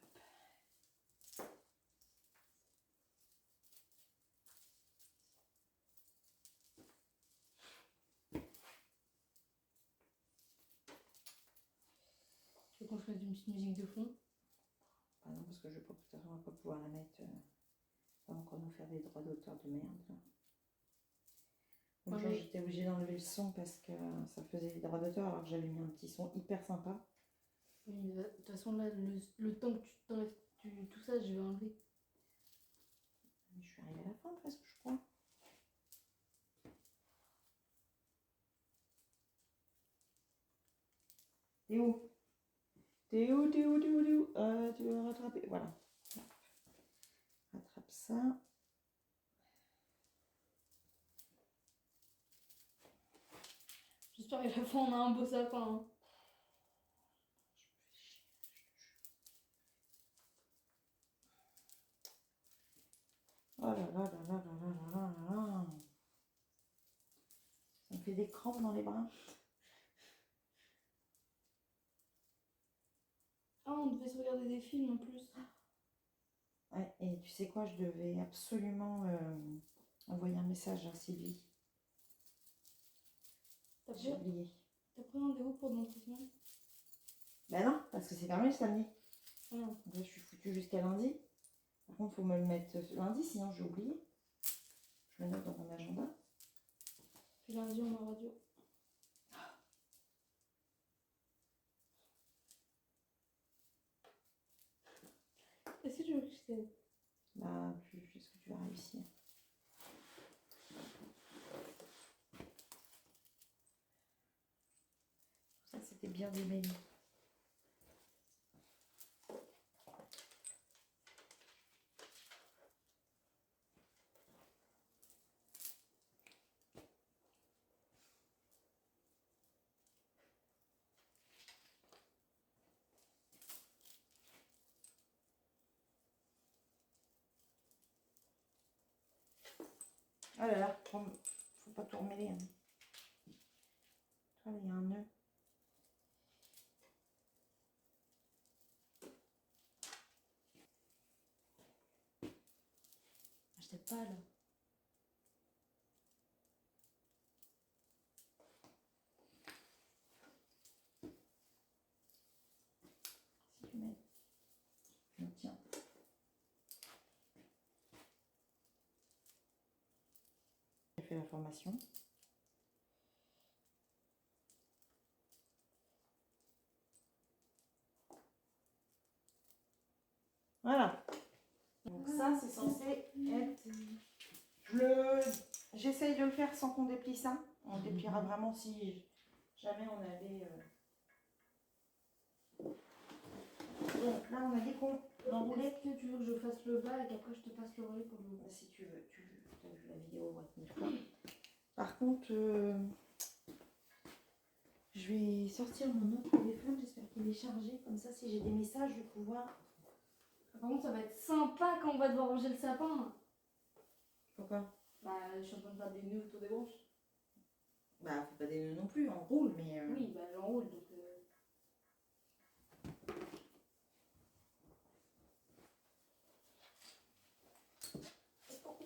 Speaker 2: Tu veux qu'on se mette une petite musique de fond?
Speaker 1: Ah non, parce que je vais pas, de toute façon, on va pas pouvoir la mettre. Pas encore nous faire des droits d'auteur de merde. Là. Donc,
Speaker 2: Ouais,
Speaker 1: j'étais obligée d'enlever le son parce que ça faisait des droits d'auteur alors que j'avais mis un petit son hyper sympa.
Speaker 2: Oui, mais de toute façon, là, le temps que tu t'enlèves tout ça, je vais enlever.
Speaker 1: Je suis arrivée à la fin presque, je crois. T'es où? T'es où? T'es où? T'es où? T'es où? Tu veux rattraper? Voilà. Rattrape ça.
Speaker 2: J'espère qu'à la fin, on a un beau sapin. Hein.
Speaker 1: Oh là là là là là là là là là. Ça me fait des crampes dans les bras.
Speaker 2: Ah, on devait se regarder des films en plus.
Speaker 1: Ouais, et tu sais quoi, je devais absolument envoyer un message à Sylvie.
Speaker 2: T'as
Speaker 1: J'ai oublié.
Speaker 2: pris rendez-vous pour dans 3 semaines?
Speaker 1: Ben non, parce que c'est fermé le samedi.
Speaker 2: Ah.
Speaker 1: Donc là, je suis foutue jusqu'à lundi. Par contre, il faut me le mettre lundi, sinon j'ai oublié. Je le note dans mon agenda.
Speaker 2: Puis lundi, on a radio. Est-ce que tu veux que je t'aide?
Speaker 1: Bah, est-ce que tu vas réussir? Ça, c'était bien démêlé. Oh là là, faut pas tout remêler. Hein. Toi, il y a un nœud.
Speaker 2: Je t'aide pas là.
Speaker 1: Si tu m'aides. Je me tiens. J'ai fait la formation. Voilà. Donc ça, c'est censé être... J'essaye de le faire sans qu'on déplie ça. On dépliera vraiment si jamais on avait... Donc là, on a dit qu'on enroulait.
Speaker 2: Est-ce que tu veux que je fasse le bas et qu'après je te passe le relais pour le haut?
Speaker 1: Si tu veux, tu as vu la vidéo 1000 fois. Par contre, je vais sortir mon autre téléphone. J'espère qu'il est chargé. Comme ça, si j'ai des messages, je vais pouvoir...
Speaker 2: Par contre, ça va être sympa quand on va devoir ranger le sapin.
Speaker 1: Pourquoi?
Speaker 2: Bah, je suis en train de faire des nœuds autour des branches.
Speaker 1: Bah, fais pas des nœuds non plus, on roule, mais...
Speaker 2: Oui, bah j'enroule donc.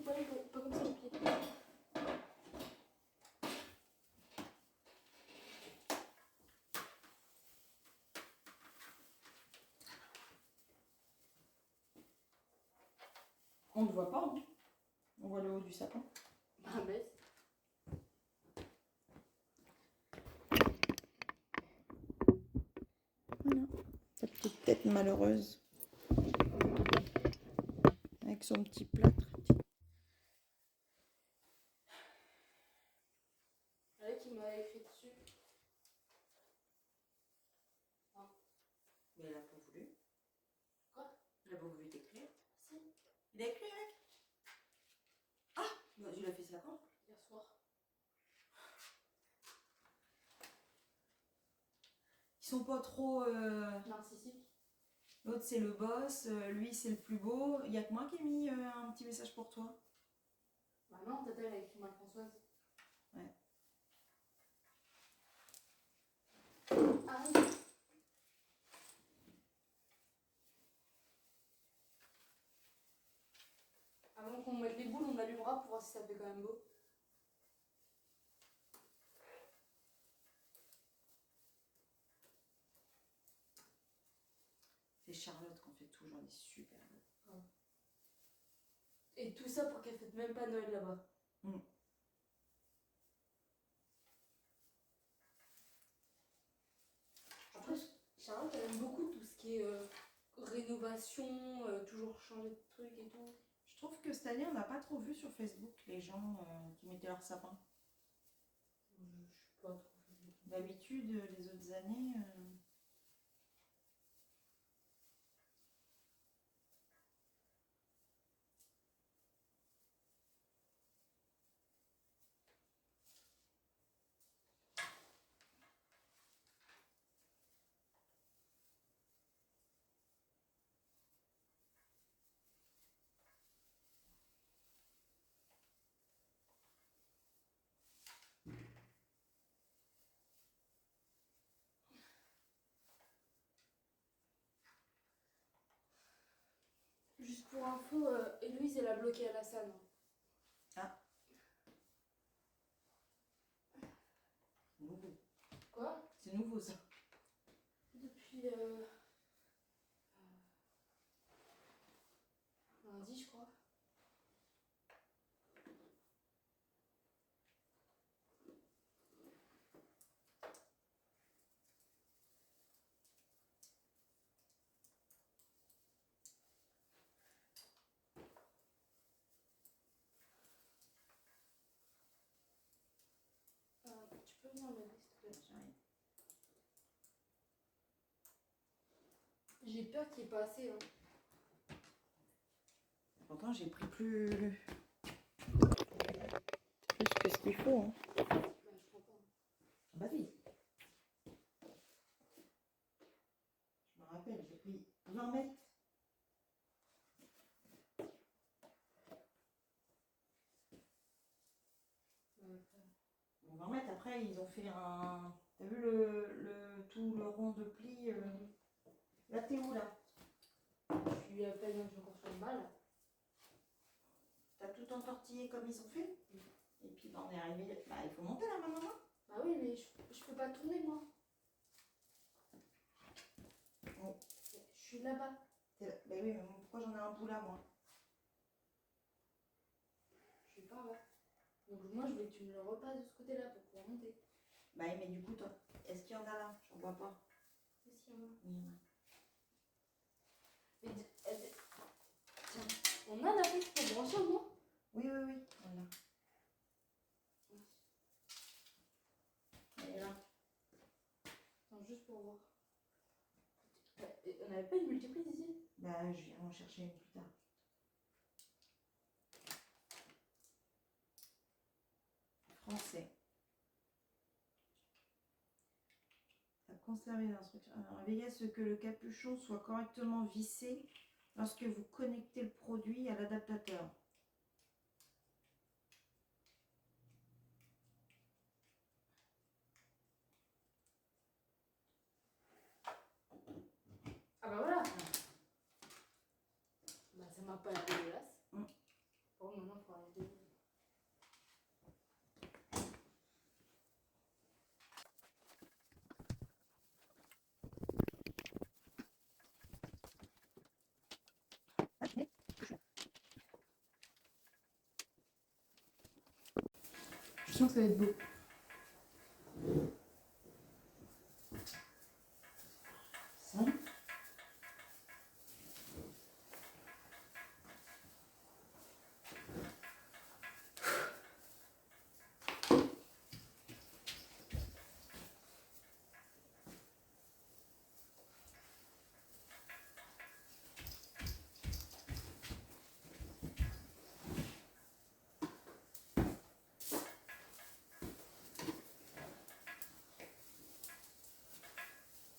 Speaker 2: Ouais, pas comme ça le pied.
Speaker 1: On ne voit pas, hein. On voit le haut du sapin.
Speaker 2: Ah baisse.
Speaker 1: Voilà, sa petite tête malheureuse. Avec son petit plâtre.
Speaker 2: Avec qui m'a écrit dessus. Ah.
Speaker 1: Mais il a pas voulu.
Speaker 2: Quoi?
Speaker 1: Il a pas voulu t'écrire.
Speaker 2: Si.
Speaker 1: Il a écrit avec. Ah bah, il a fait ça quand?
Speaker 2: Hier soir.
Speaker 1: Ils sont pas trop...
Speaker 2: Narcissique.
Speaker 1: L'autre c'est le boss, lui c'est le plus beau. Il y a que moi qui ai mis un petit message pour toi.
Speaker 2: Bah non, Tata elle a écrit Marie-Françoise.
Speaker 1: Ouais.
Speaker 2: Ah oui. Avant qu'on mette les boules, on allumera pour voir si ça fait quand même beau.
Speaker 1: C'est Charlotte qu'on fait toujours des super beaux.
Speaker 2: Ah. Et tout ça pour qu'elle fête même pas Noël là-bas.
Speaker 1: Mm.
Speaker 2: Après, Charlotte elle aime beaucoup tout ce qui est rénovation, toujours changer de trucs et tout.
Speaker 1: Je trouve que cette année on n'a pas trop vu sur Facebook les gens qui mettaient leur sapin.
Speaker 2: Je suis pas trop.
Speaker 1: D'habitude les autres années...
Speaker 2: Juste pour info, Héloïse elle a bloqué à la salle.
Speaker 1: Ah. Nouveau.
Speaker 2: Quoi?
Speaker 1: C'est nouveau ça.
Speaker 2: Depuis lundi, je crois. Tu peux venir m'aider s'il te plaît?
Speaker 1: J'arrive.
Speaker 2: J'ai peur qu'il n'y ait pas assez. Hein.
Speaker 1: Pourtant j'ai pris plus que ce qu'il faut. Hein.
Speaker 2: Bah, je crois pas.
Speaker 1: Vas-y. Je me rappelle, j'ai pris 20 mètres. Donc 20 mètres, après ils ont fait un... T'as vu tout le rond de pli Là t'es où là?
Speaker 2: Je suis à peine encore sur le bas là.
Speaker 1: T'as tout entortillé comme ils ont fait? Et puis bah, on est arrivé... Bah il faut monter là maintenant.
Speaker 2: Bah oui, mais je peux pas tourner moi.
Speaker 1: Oh.
Speaker 2: Je suis là-bas.
Speaker 1: Bah oui, mais pourquoi j'en ai un bout là moi?
Speaker 2: Je suis pas là. Donc moi je voulais que tu me le repasses de ce côté-là pour pouvoir monter.
Speaker 1: Bah mais du coup toi, est-ce qu'il y en a là? J'en vois pas.
Speaker 2: Oui, si, il y en a.
Speaker 1: Oui, il y en a.
Speaker 2: Mais tiens, on a la piste pour brancher au moins?
Speaker 1: Oui, voilà. Elle est là.
Speaker 2: Attends, juste pour voir. On n'avait pas une multiprise ici?
Speaker 1: Bah je viens en chercher une plus tard. Français. À conserver l'instruction. Alors veillez à ce que le capuchon soit correctement vissé lorsque vous connectez le produit à l'adaptateur.
Speaker 2: m'a pas l'air dégueulasse.
Speaker 1: Mm.
Speaker 2: Bon, maintenant, il faut arrêter. Je sens que ça va être beau.
Speaker 1: Ça.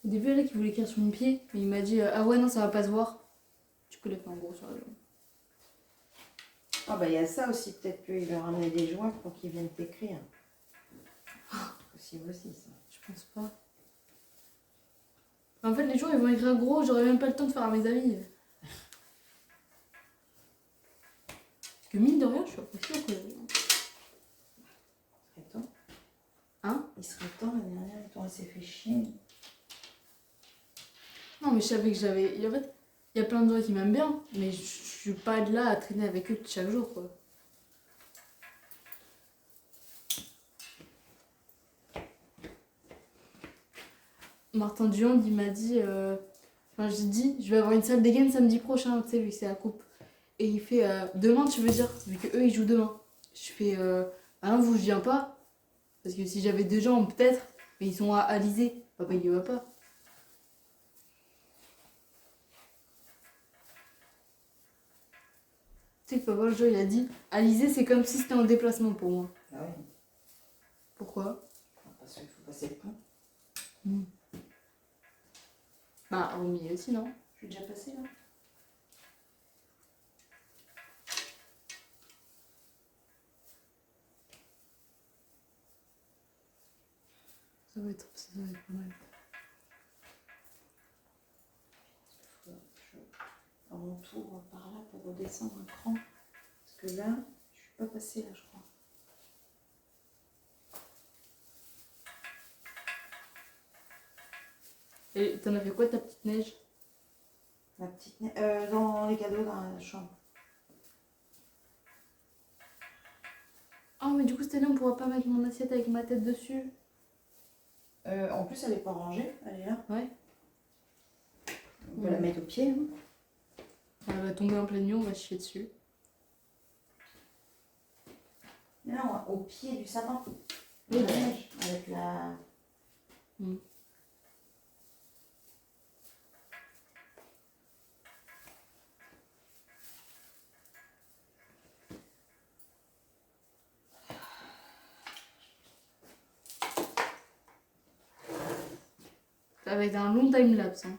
Speaker 2: Au début, Alec, il voulait écrire sur mon pied, mais il m'a dit ah ouais, non, ça va pas se voir. Du coup, il a fait en gros sur la jambe.
Speaker 1: Ah bah il y a ça aussi, peut-être qu'il leur ramenait des joueurs pour qu'ils viennent t'écrire. C'est possible aussi ça.
Speaker 2: Je pense pas. En fait, les jours, ils vont écrire gros, j'aurai même pas le temps de faire à mes amis. Parce que mine de rien, je suis pas sûre que.
Speaker 1: Il serait temps.
Speaker 2: Hein?
Speaker 1: Il serait temps, l'année dernière, ils t'ont assez fait chier.
Speaker 2: Non, mais je savais que j'avais. En fait, il y a plein de gens qui m'aiment bien, mais je suis pas de là à traîner avec eux chaque jour, quoi. Martin Duand, il m'a dit. Enfin, j'ai dit, je vais avoir une salle des games samedi prochain, tu sais, vu que c'est la coupe. Et il fait demain, tu veux dire, vu que eux ils jouent demain. Je fais ah non, vous, je viens pas. Parce que si j'avais deux gens, peut-être, mais ils sont à Alizé. Papa, il y va pas. Tu sais que papa, le jour, il a dit Alizé, c'est comme si c'était en déplacement pour moi.
Speaker 1: Ah oui.
Speaker 2: Pourquoi?
Speaker 1: Parce qu'il faut passer le pont.
Speaker 2: Bah, au milieu aussi, non?
Speaker 1: Je suis déjà passée là.
Speaker 2: Ça va être pas mal.
Speaker 1: Je retourne par là pour redescendre un cran. Parce que là, je suis pas passée là, je crois.
Speaker 2: Et t'en as fait quoi, ta petite neige?
Speaker 1: Ma petite dans les cadeaux dans la chambre.
Speaker 2: Oh, mais du coup, cette année, on pourra pas mettre mon assiette avec ma tête dessus.
Speaker 1: En plus, elle est pas rangée, elle est là.
Speaker 2: Ouais.
Speaker 1: On peut la mettre au pied. Hein.
Speaker 2: Elle va tomber en pleine nuit, on va chier dessus.
Speaker 1: Non, au pied du sapin.
Speaker 2: Oui,
Speaker 1: La neige, avec la.
Speaker 2: Ça va être un long time-lapse. Hein.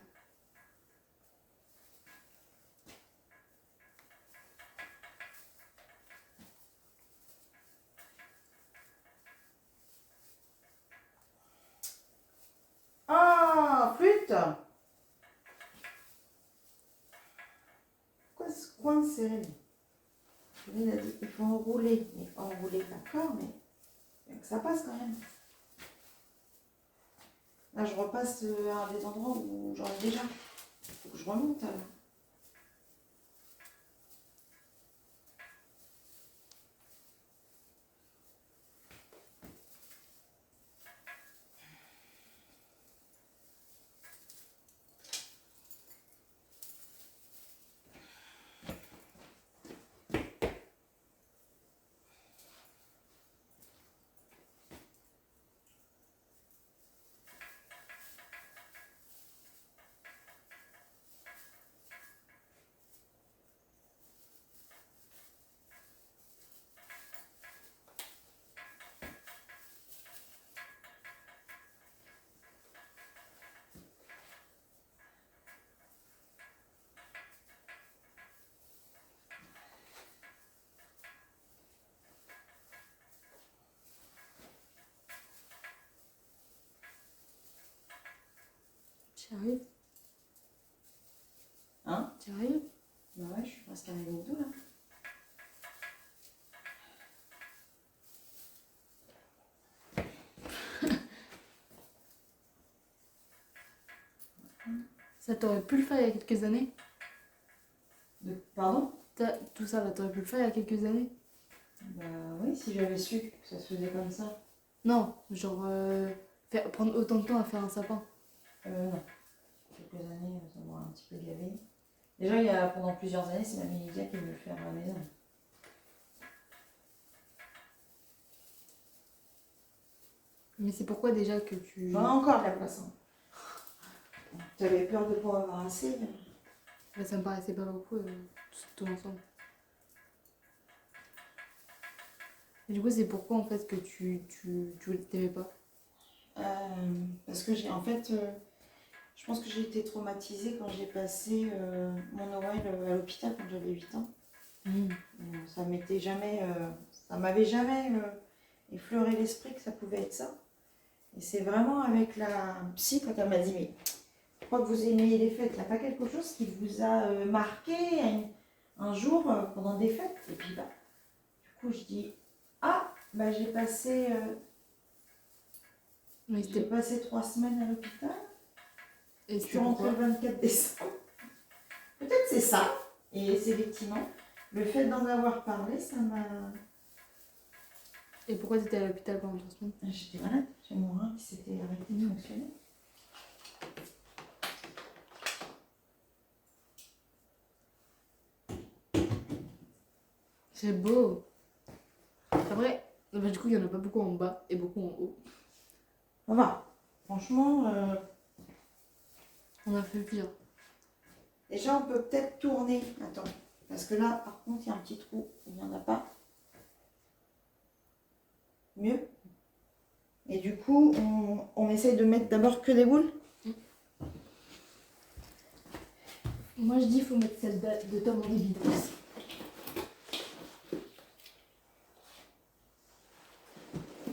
Speaker 1: Ah, flûte. Pourquoi ce coin serré? Il a dit qu'il faut enrouler. Mais il faut enrouler, d'accord, mais que ça passe quand même. Là, je repasse à des endroits où j'en ai déjà. Il faut que je remonte.
Speaker 2: J'y arrive.
Speaker 1: Hein?
Speaker 2: J'y arrive.
Speaker 1: Bah ouais, je suis pas mascara Minido là.
Speaker 2: Ça t'aurait pu le faire il y a quelques années?
Speaker 1: Pardon?
Speaker 2: Tout ça, là, t'aurais pu le faire il y a quelques années?
Speaker 1: Bah oui, si j'avais su que ça se faisait comme ça.
Speaker 2: Non, genre prendre autant de temps à faire un sapin.
Speaker 1: Non. Quelques années, ça m'aura un petit peu gavé. Déjà, pendant plusieurs années, c'est ma Lydia qui me le fait à la maison.
Speaker 2: Mais c'est pourquoi déjà que tu...
Speaker 1: J'en ai encore de la place. Hein. J'avais peur de ne pas avoir assez. Mais...
Speaker 2: Bah, ça me paraissait pas beaucoup, tout ensemble. Et du coup, c'est pourquoi en fait que tu t'aimais pas?
Speaker 1: Parce que en fait, je pense que j'ai été traumatisée quand j'ai passé mon Noël à l'hôpital quand j'avais 8 ans. Ça m'avait jamais effleuré l'esprit que ça pouvait être ça. Et c'est vraiment avec la psy quand elle m'a dit mais je crois que vous aimez les fêtes, il n'y a pas quelque chose qui vous a marqué un jour pendant des fêtes. Et puis bah, du coup je dis ah bah j'ai passé 3 semaines à l'hôpital.
Speaker 2: Et
Speaker 1: je suis rentrée le 24 décembre. Peut-être c'est ça. Et c'est effectivement le fait d'en avoir parlé, ça m'a...
Speaker 2: Et pourquoi tu étais à l'hôpital pendant 3 semaines?
Speaker 1: J'étais malade, j'ai mon rein qui s'était arrêté de fonctionner.
Speaker 2: C'est beau. Après, bah, du coup, il n'y en a pas beaucoup en bas et beaucoup en haut.
Speaker 1: Ça va. Franchement,
Speaker 2: on a fait pire.
Speaker 1: Déjà, on peut peut-être tourner. Attends. Parce que là, par contre, il y a un petit trou. Il n'y en a pas. Mieux. Et du coup, on essaye de mettre d'abord que des boules.
Speaker 2: Moi, je dis qu'il faut mettre celle de Tom en évidence.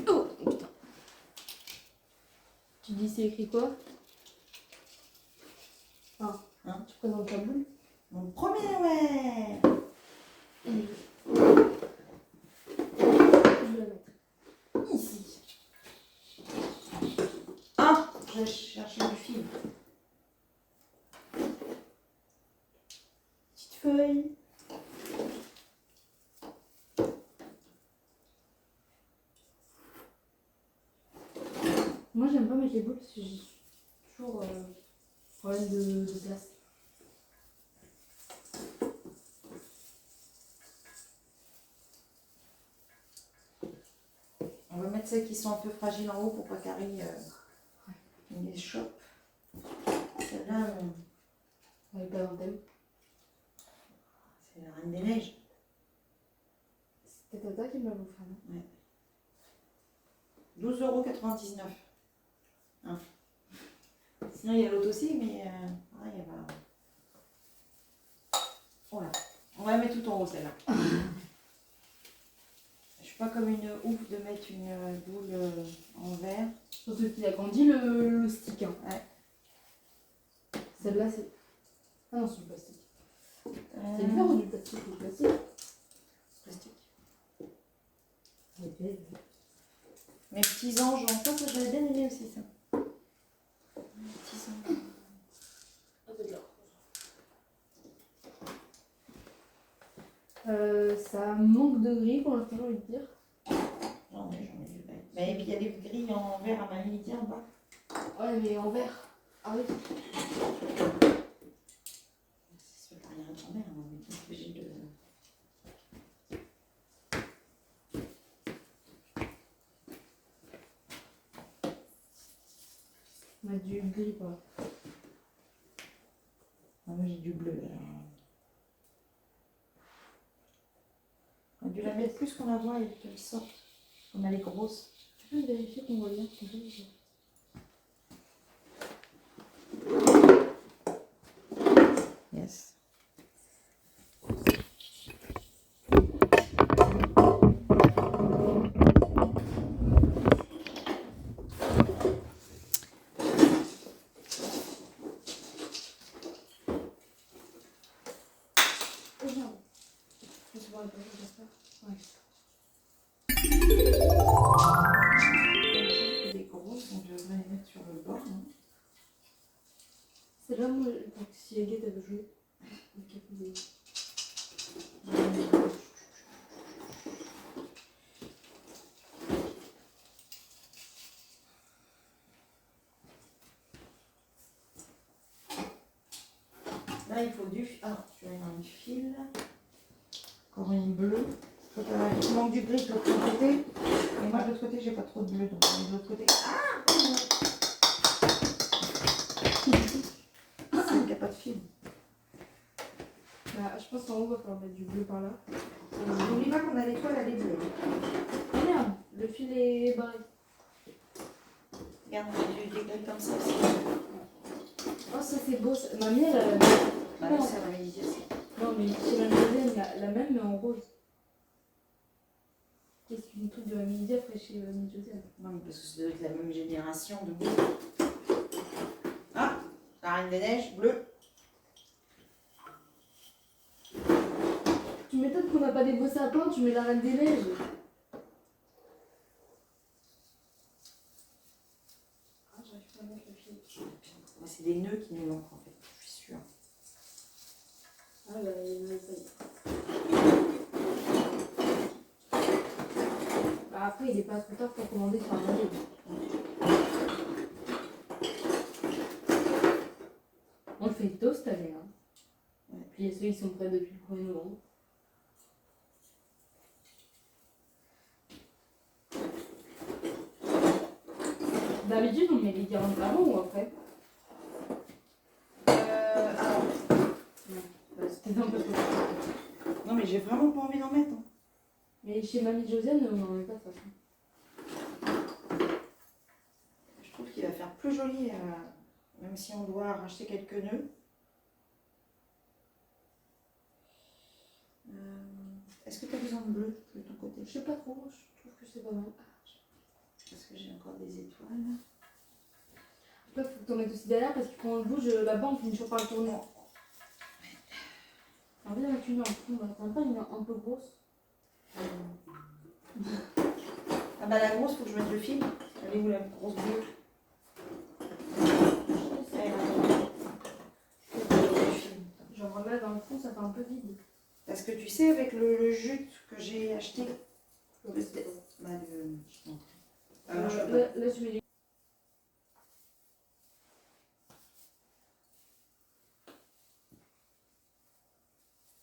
Speaker 2: Oh, putain. Tu dis c'est écrit quoi? Ah,
Speaker 1: Hein,
Speaker 2: tu présentes ta boule?
Speaker 1: mon premier Noël.
Speaker 2: Je vais la mettre
Speaker 1: Ici. Ah, je vais chercher du fil. Petite feuille.
Speaker 2: Moi, j'aime pas mettre les boules parce que j'ai toujours problème de place.
Speaker 1: On va mettre celles qui sont un peu fragiles en haut pour pas Carrie les chope. Celle-là,
Speaker 2: Elle est pas dans le thème.
Speaker 1: c'est la Reine des Neiges.
Speaker 2: C'était Tata qui me l'a offert, non?
Speaker 1: Ouais. 12,99 €. Hein. Sinon, il y a l'autre aussi, mais il y a pas... Voilà. On va la mettre tout en haut, celle-là. Je suis pas comme une ouf de mettre une boule en verre.
Speaker 2: Surtout qu'il a grandi le stick. Hein.
Speaker 1: Ouais.
Speaker 2: Celle-là, c'est... Ah non, c'est du plastique. C'est du verre ou du plastique? Du plastique.
Speaker 1: Plastique.
Speaker 2: Elle est belle.
Speaker 1: Mes petits anges en face, ça j'avais bien aimé aussi ça. Mes petits anges.
Speaker 2: Ah, c'est bien. Ça manque de gris pour l'instant, j'ai envie de dire.
Speaker 1: J'en ai du verre. Mais et puis il y a des grilles en verre à ma limite en bas.
Speaker 2: Ouais, mais en verre. Ah oui.
Speaker 1: Ça ne fait rien en verre, on est obligé de...
Speaker 2: On a du gris, quoi.
Speaker 1: Ah, moi j'ai du bleu alors. On a dû la mettre plus qu'on la voit et qu'elle sorte. On a les grosses.
Speaker 2: Tu peux vérifier qu'on voit bien ce qu'on fait?
Speaker 1: Yes.
Speaker 2: là, moi, donc, si Agathe elle veut jouer, donc elle peut jouer.
Speaker 1: Là, il faut du... Ah, tu as un fil. Encore une bleue. Toi, il manque du gris de l'autre côté. Et moi, de l'autre côté, j'ai pas trop de bleu. Donc, de l'autre côté... Ah, c'est qu'il n'y a pas de fil.
Speaker 2: Bah, je pense qu'en haut, il va falloir mettre du bleu par là.
Speaker 1: N'oublie pas qu'on a l'étoile, elle est bleue.
Speaker 2: Oh merde, le fil est barré.
Speaker 1: Regarde, j'ai des gris comme ça aussi.
Speaker 2: Oh, ça c'est beau. Ça. Mamie, elle a...
Speaker 1: Bah,
Speaker 2: non.
Speaker 1: ça va m'aider aussi.
Speaker 2: Non, mais chez Mamie Josiane, il y a la même, mais en rose. Qu'est-ce qu'une truc de Mamie Josiane après chez Mamie Josiane?
Speaker 1: Non, mais parce que c'est de la même génération de bleu. Ah, la Reine des Neiges, bleu.
Speaker 2: Tu m'étonnes qu'on n'a pas des beaux sapins, tu mets la Reine des Neiges. Ah, j'arrive pas à mettre le fil.
Speaker 1: C'est des nœuds qui nous manquent en fait, je suis sûre.
Speaker 2: Ah bah, il y en a ça y est. Bah, après, il est pas trop tard pour commander sur Amazon. On le fait tôt cette année. Hein.
Speaker 1: Ouais.
Speaker 2: Puis ceux qui sont prêts depuis le 1er novembre. D'habitude, on met les guirlandes avant ou après?
Speaker 1: Alors,
Speaker 2: C'était un peu trop.
Speaker 1: non mais j'ai vraiment pas envie d'en mettre. Hein.
Speaker 2: Mais chez Mamie Josiane, on n'en met pas de toute façon.
Speaker 1: Je trouve qu'il va faire plus joli, même si on doit racheter quelques nœuds. Est-ce que tu as besoin de bleu de ton côté?
Speaker 2: Je sais pas trop, je trouve que c'est pas mal.
Speaker 1: Parce que j'ai encore des étoiles.
Speaker 2: Là, faut que tu en mettes aussi derrière parce que quand on le bouge là-bas, on finit toujours par le tourner. On va mettre une en fond là. T'en as pas une un peu grosse?
Speaker 1: Ah bah la grosse, faut que je mette le fil. Elle est où la grosse bleue?
Speaker 2: Genre là, dans le fond, ça fait un peu vide.
Speaker 1: Parce que tu sais, avec le jute que j'ai acheté,
Speaker 2: Là,
Speaker 1: je
Speaker 2: je mets les...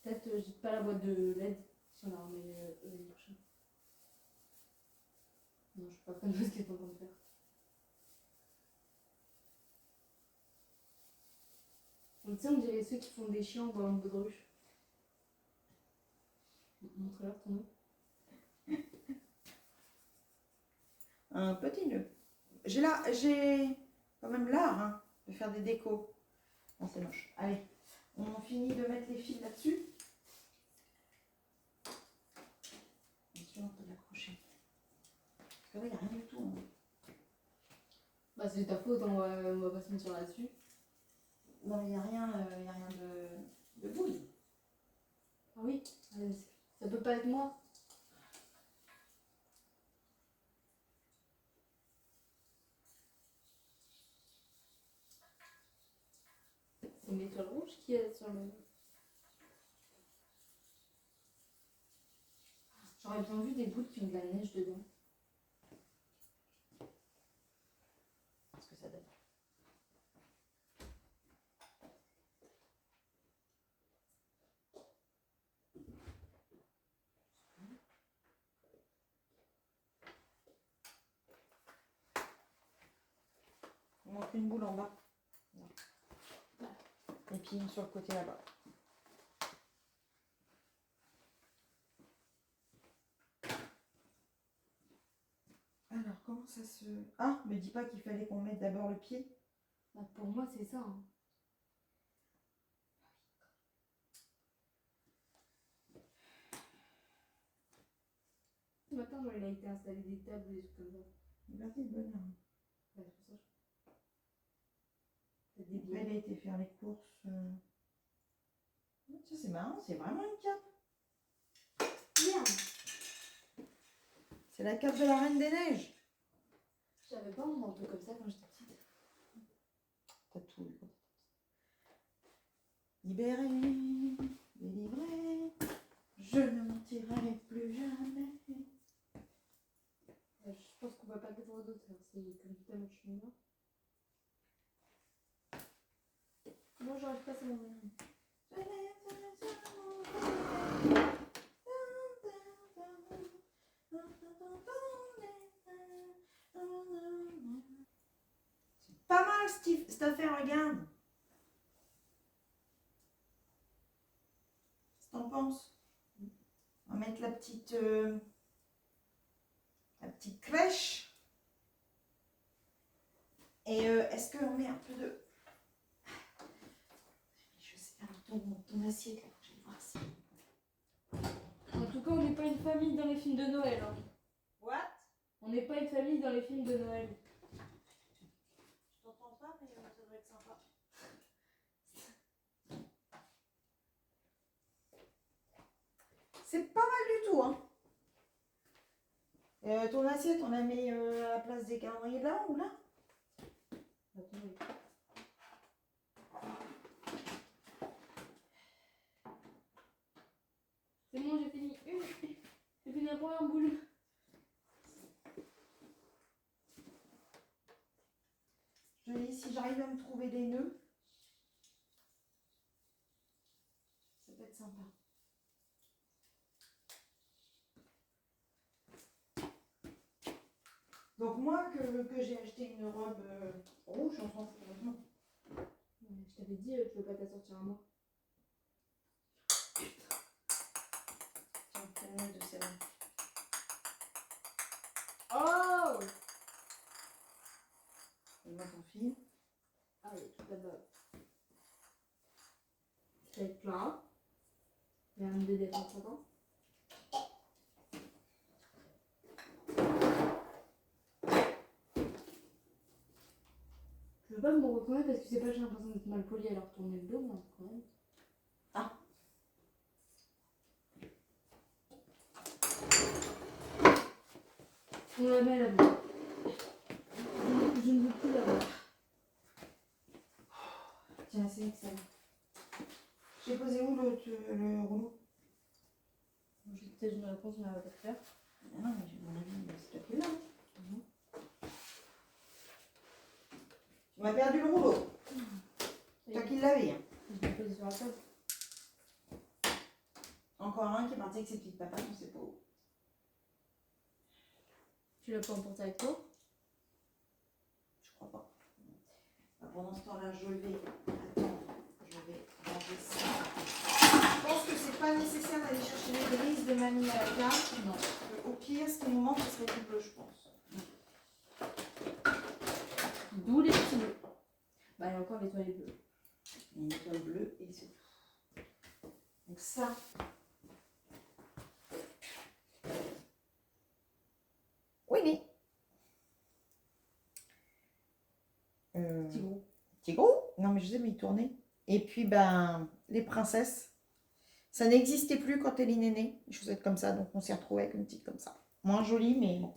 Speaker 2: Peut-être je pas la boîte de LED si on la remet l'année prochaine. Non, je suis pas fan de ce qu'elle est en train de faire. Tu sais, on dirait ceux qui font des chiens dans le baudruche. Montre-leur ton nom.
Speaker 1: un petit nœud. J'ai quand même l'art hein, de faire des décos. Non, c'est moche. Allez, on finit de mettre les fils là-dessus. Bien sûr, on peut l'accrocher. Parce que là, il n'y a rien du tout. Hein.
Speaker 2: Bah, c'est ta faute, on va pas se mettre là-dessus.
Speaker 1: Non, il n'y a rien, de boule.
Speaker 2: Ah oui, ça peut pas être moi. C'est une étoile rouge qui est sur le... J'aurais bien vu des boules qui ont de la neige dedans.
Speaker 1: Parce que ça donne. Il manque une boule en bas. Et puis une sur le côté là-bas. Alors, comment ça se... Ah, me dis pas qu'il fallait qu'on mette d'abord le pied.
Speaker 2: Bah, pour moi, c'est ça. Hein. Ce matin, il a été installé des tables et des trucs comme ça.
Speaker 1: Liberté de bonheur.
Speaker 2: Ouais, c'est pour ça. Des
Speaker 1: Elle a été faire les courses. Ça, c'est marrant, c'est vraiment une cape.
Speaker 2: Merde!
Speaker 1: C'est la cape de la Reine des Neiges.
Speaker 2: J'avais pas un manteau comme ça quand j'étais petite.
Speaker 1: T'as tout eu. Libéré, délivré, je ne mentirai plus jamais.
Speaker 2: Je pense qu'on va pas le droit d'auteur, c'est comme tout à l'heure, je suis là. Moi, j'arrive pas, c'est mon mère.
Speaker 1: C'est pas mal, Steve, cette affaire, regarde. Qu'est-ce que t'en penses? On va mettre la petite crèche. Et est-ce qu'on met un peu de... Je sais pas, ton assiette là, je vais voir si...
Speaker 2: En tout cas, on n'est pas une famille dans les films de Noël. Hein.
Speaker 1: What?
Speaker 2: On n'est pas une famille dans les films de Noël.
Speaker 1: Je t'entends pas, mais ça doit être sympa. C'est pas mal du tout, hein. Ton assiette, on la met à la place des calendriers de là ou là?
Speaker 2: Attendez. C'est bon, j'ai fini. J'ai fini la première boule.
Speaker 1: Je dis, si j'arrive à me trouver des nœuds, ça peut être sympa. Donc moi, que j'ai acheté une robe rouge, on s'en fout complètement.
Speaker 2: Je t'avais dit, tu veux pas t'assortir à moi.
Speaker 1: Tiens, fais le nœud de celle-là.
Speaker 2: Oh!
Speaker 1: Donne-moi ton fil.
Speaker 2: Ah, il y a tout là-bas. Ça va être là. Il y a un bébé de 35 ans. Je veux pas me reconnaître parce que c'est pas, j'ai l'impression d'être mal poli à leur tourner le dos, mais quand même.
Speaker 1: Ah.
Speaker 2: On la met là-bas. Je ne veux plus la voir.
Speaker 1: Tiens, c'est excellent. J'ai posé où le rouleau?
Speaker 2: J'ai peut-être une réponse, mais elle va pas te faire.
Speaker 1: Ah non, mais j'ai mon avis, c'est toi qui l'as. Tu m'as perdu le rouleau. Toi qui l'avais. Hein.
Speaker 2: Je l'ai posé sur la table.
Speaker 1: Encore un qui est parti avec ses petites patates, on sait pas où.
Speaker 2: Tu l'as pas emporté avec toi?
Speaker 1: Je crois pas. Bah, pendant ce temps-là, je vais attendre. Je vais ranger ça. Je pense que c'est pas nécessaire d'aller chercher les grises de mamie à la carte. Non. Au pire, ce qui nous manque, ce serait du bleu, je pense.
Speaker 2: D'où les petits bleus. Bah, il y a encore l'étoile bleue.
Speaker 1: Une étoile bleue et c'est tout. Donc ça. Oui.
Speaker 2: Petit gros.
Speaker 1: Petit gros? Non, mais je sais, mais il tournait. Et puis, ben, les princesses. Ça n'existait plus quand Eline est née. Des chaussettes comme ça, donc on s'y retrouvait avec une petite comme ça. Moins jolie, mais bon.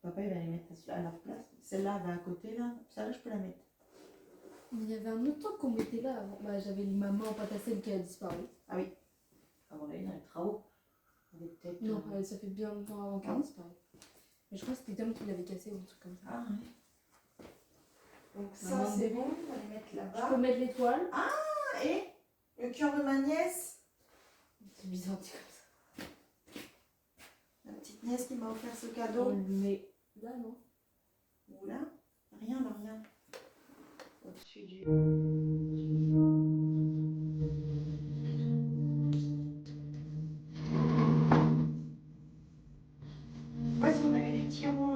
Speaker 1: Papa, il va les mettre à leur place. Celle-là va à côté, là. Celle-là, je peux la mettre.
Speaker 2: Il y avait un autre truc qu'on mettait là avant. Bah, j'avais ma main en pâte à sel qui a disparu.
Speaker 1: Ah oui. Avant d'aller dans les travaux.
Speaker 2: Non, ça fait bien longtemps avant qu'elle disparaisse. Mais je crois que c'était Tom qui l'avait cassé ou un truc comme ça.
Speaker 1: Ah ouais. Donc ça,
Speaker 2: Maman
Speaker 1: c'est
Speaker 2: de
Speaker 1: bon.
Speaker 2: bébé.
Speaker 1: On va les mettre
Speaker 2: Je
Speaker 1: là-bas.
Speaker 2: peux mettre l'étoile.
Speaker 1: Ah, et le cœur de ma nièce.
Speaker 2: C'est bizarre, dit comme ça.
Speaker 1: La petite nièce qui m'a offert ce
Speaker 2: On
Speaker 1: cadeau.
Speaker 2: le met là, non?
Speaker 1: Ou là. Rien, là, rien. Au-dessus du... Ouais, si on avait des petits ronds...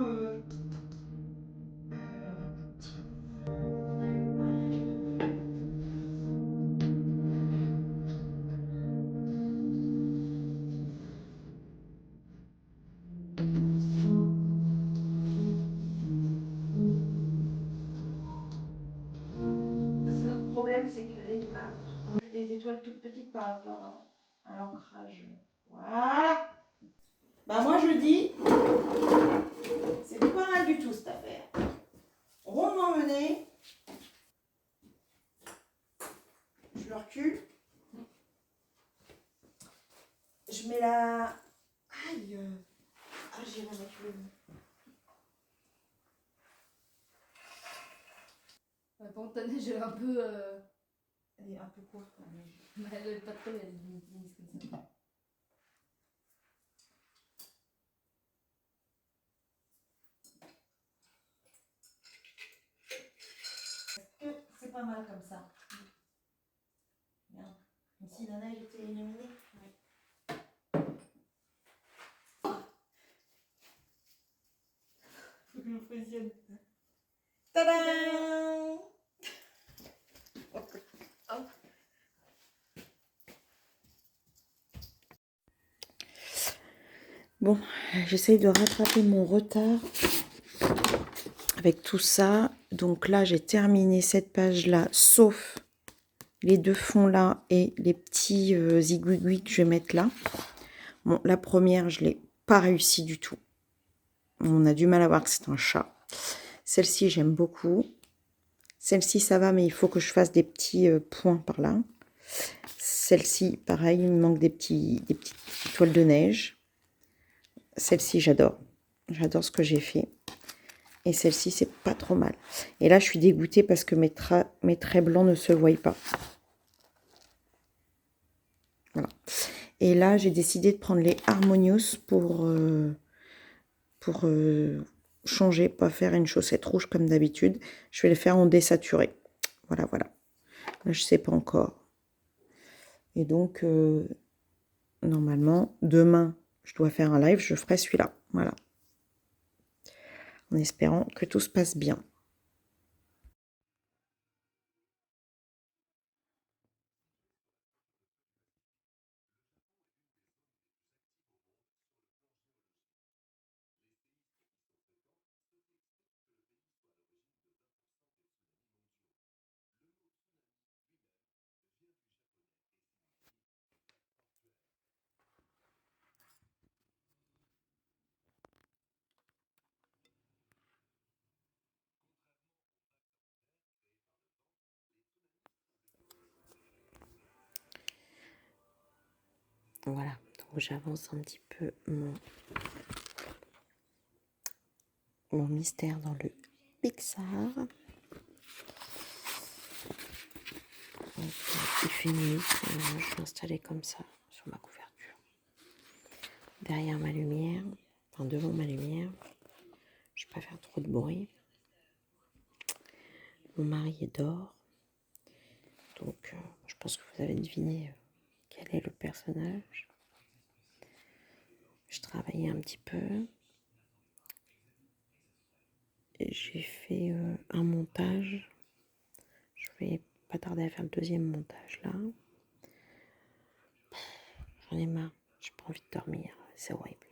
Speaker 1: Le problème, c'est que les étoiles toutes petites par rapport à l'ancrage. Voilà. Bah moi je dis, c'est pas mal du tout cette affaire. Rondement menée. le recule. Je mets la... Aïe. Ah, j'irai mettre le...
Speaker 2: Par contre, ta neige, elle est un peu...
Speaker 1: Elle est un peu courte, la neige.
Speaker 2: Elle est pas trop, elle est mise comme ça.
Speaker 1: C'est pas mal comme ça. Bien. Comme si la neige était illuminée.
Speaker 2: Ouais. Faut que je me positionne.
Speaker 1: Tadam! Bon, j'essaye de rattraper mon retard avec tout ça. Donc là, j'ai terminé cette page-là, sauf les deux fonds-là et les petits zigouigouis que je vais mettre là. Bon, la première, je ne l'ai pas réussi du tout. On a du mal à voir que c'est un chat. Celle-ci, j'aime beaucoup. Celle-ci, ça va, mais il faut que je fasse des petits points par là. Celle-ci, pareil, il me manque des petites toiles de neige. Celle-ci, j'adore. J'adore ce que j'ai fait. Et celle-ci, c'est pas trop mal. Et là, je suis dégoûtée parce que mes traits blancs ne se voient pas. Voilà. Et là, j'ai décidé de prendre les Harmonious pour changer, pas faire une chaussette rouge comme d'habitude. Je vais les faire en désaturé. Voilà, voilà. Là, je sais pas encore. Et donc, normalement, demain, je dois faire un live, je ferai celui-là. Voilà. En espérant que tout se passe bien. Voilà, donc j'avance un petit peu mon mystère dans le Pixar. Donc, il fait nuit, je suis installée comme ça sur ma couverture. Derrière ma lumière, enfin devant ma lumière, je ne vais pas faire trop de bruit. Mon mari dort, donc je pense que vous avez deviné quel est le personnage. Je travaillais un petit peu. J'ai fait un montage. Je vais pas tarder à faire le deuxième montage là. J'en ai marre. J'ai pas envie de dormir. C'est horrible.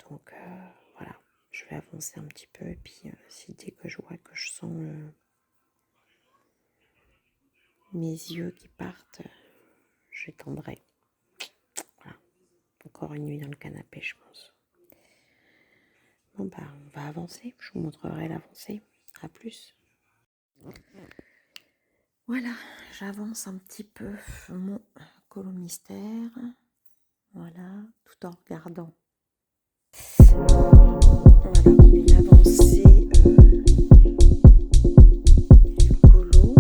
Speaker 1: Donc voilà. Je vais avancer un petit peu. Et puis si dès que je vois que je sens mes yeux qui partent, j'étendrai. Voilà. Encore une nuit dans le canapé, je pense. Bon bah on va avancer. Je vous montrerai l'avancée. À plus. Voilà, j'avance un petit peu mon colo mystère. Voilà, tout en regardant. Voilà, une avancée du colo.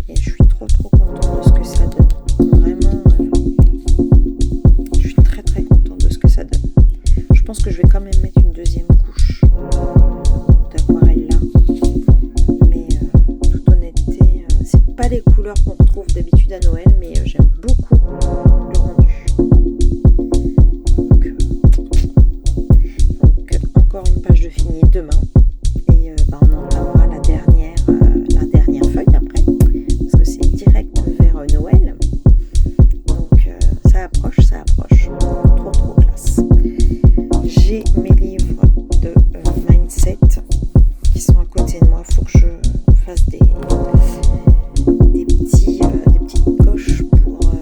Speaker 1: Et je suis trop contente de ce que ça donne. Vraiment, je suis très contente de ce que ça donne. Je pense que je vais quand même mettre une deuxième couche d'aquarelle là. Mais toute honnêteté, c'est pas les couleurs qu'on retrouve d'habitude à Noël, mais j'aime beaucoup le rendu. Donc encore une page de fini demain. Et on entamera la dernière feuille après, parce que c'est direct vers Noël. Donc ça approche. Trop classe. J'ai mes livres de mindset qui sont à côté de moi. Il faut que je fasse des petites coches pour pouvoir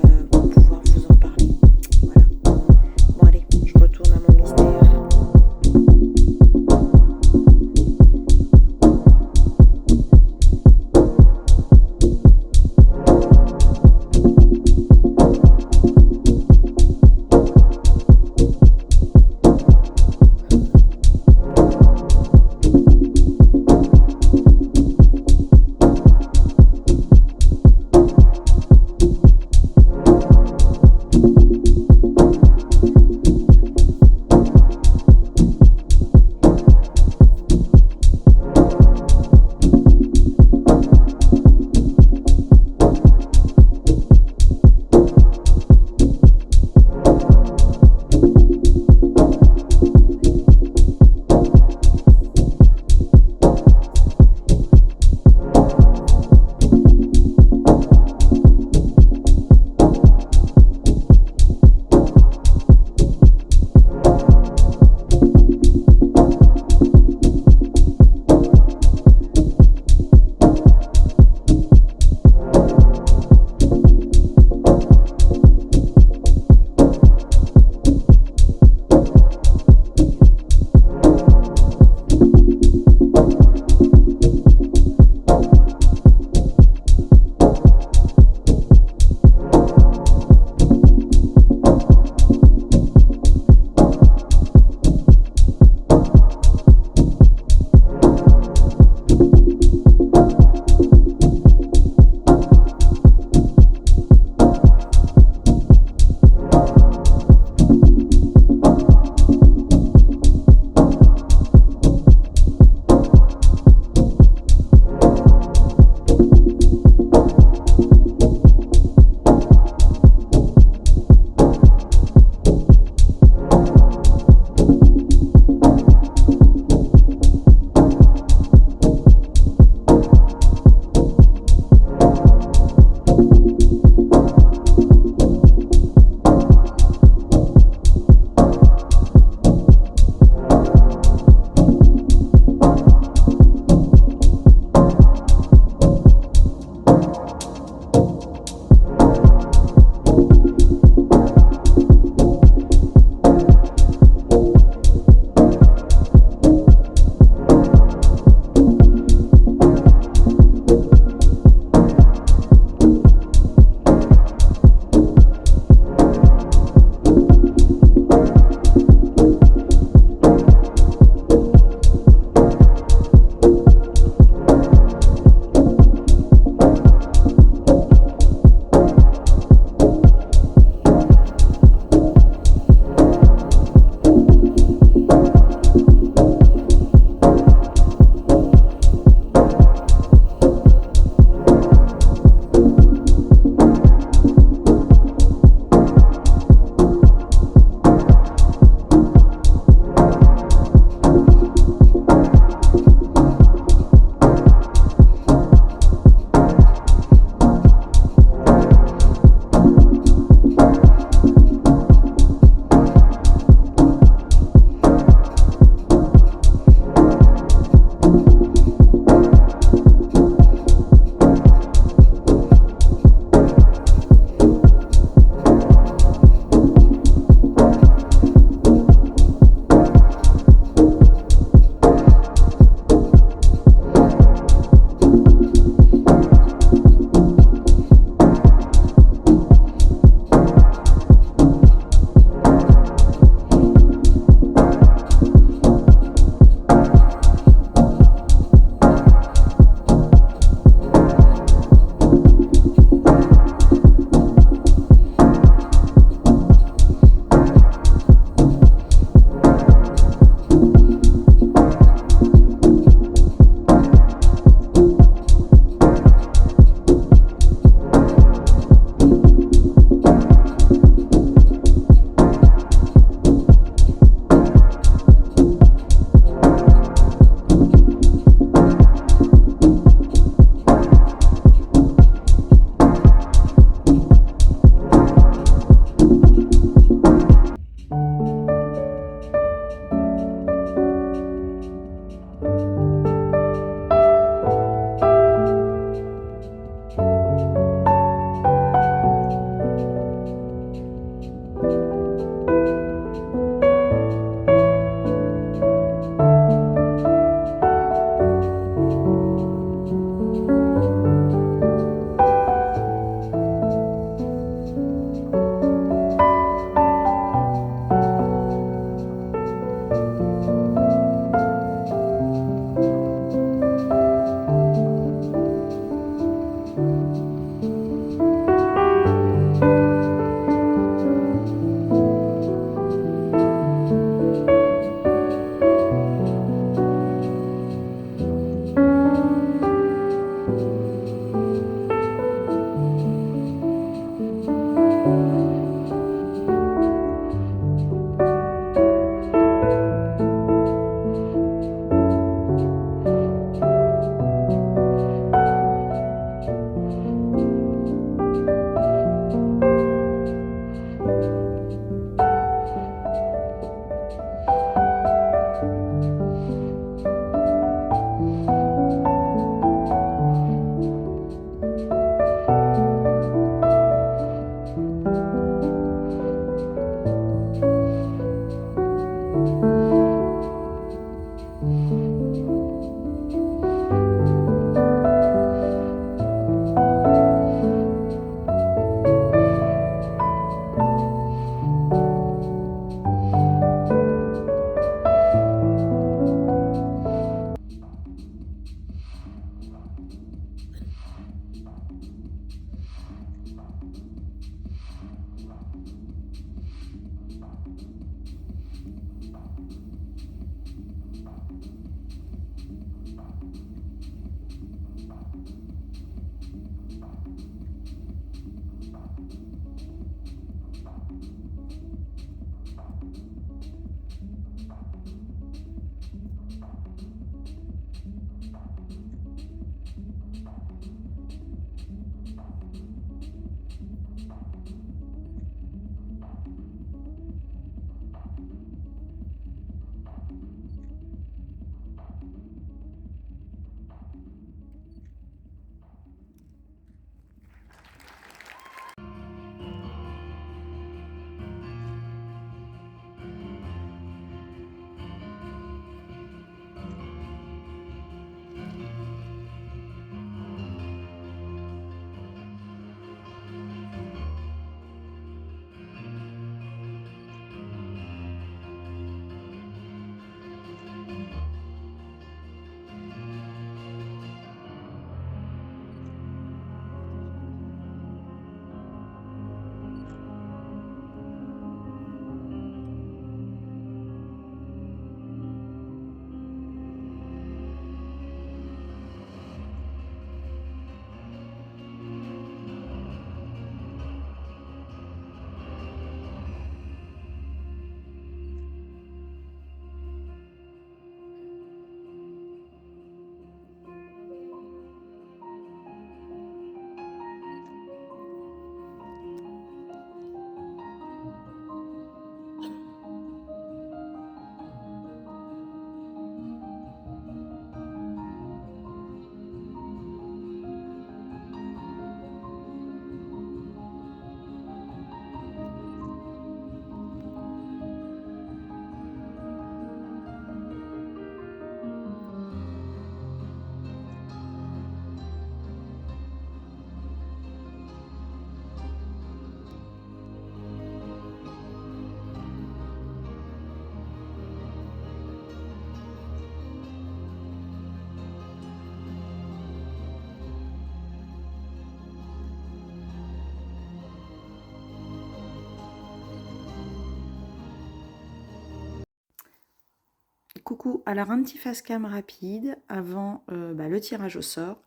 Speaker 1: coucou. Alors un petit face cam rapide avant le tirage au sort.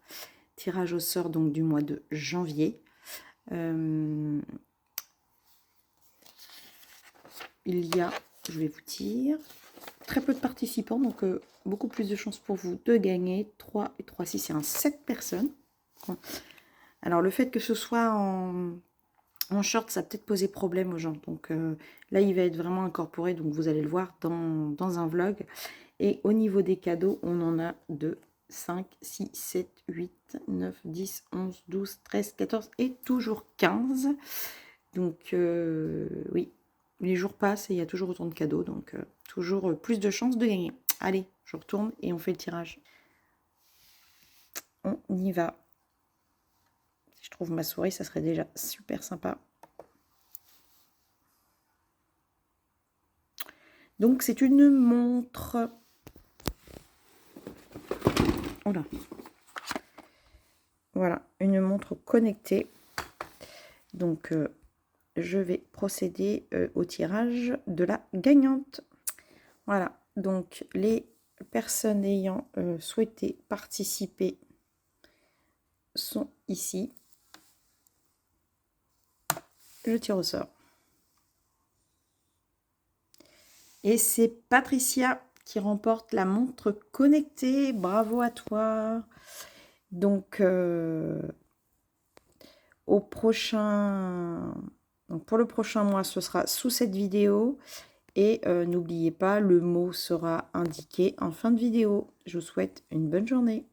Speaker 1: Tirage au sort donc du mois de janvier. Il y a, je vais vous dire, très peu de participants, donc beaucoup plus de chances pour vous de gagner. 3 et 3, 6, c'est 7 personnes. Bon. Alors le fait que ce soit en short, ça a peut-être posé problème aux gens. Donc là, il va être vraiment incorporé, donc vous allez le voir dans un vlog. Et au niveau des cadeaux, on en a 2, 5, 6, 7, 8, 9, 10, 11, 12, 13, 14 et toujours 15. Donc oui, les jours passent et il y a toujours autant de cadeaux. Donc toujours plus de chances de gagner. Allez, je retourne et on fait le tirage. On y va. Si je trouve ma souris, ça serait déjà super sympa. Donc c'est une montre. Voilà. Voilà, une montre connectée. Donc, je vais procéder au tirage de la gagnante. Voilà, donc les personnes ayant souhaité participer sont ici. Je tire au sort. Et c'est Patricia qui remporte la montre connectée. Bravo à toi. Donc, donc pour le prochain mois, ce sera sous cette vidéo. Et n'oubliez pas, le mot sera indiqué en fin de vidéo. Je vous souhaite une bonne journée.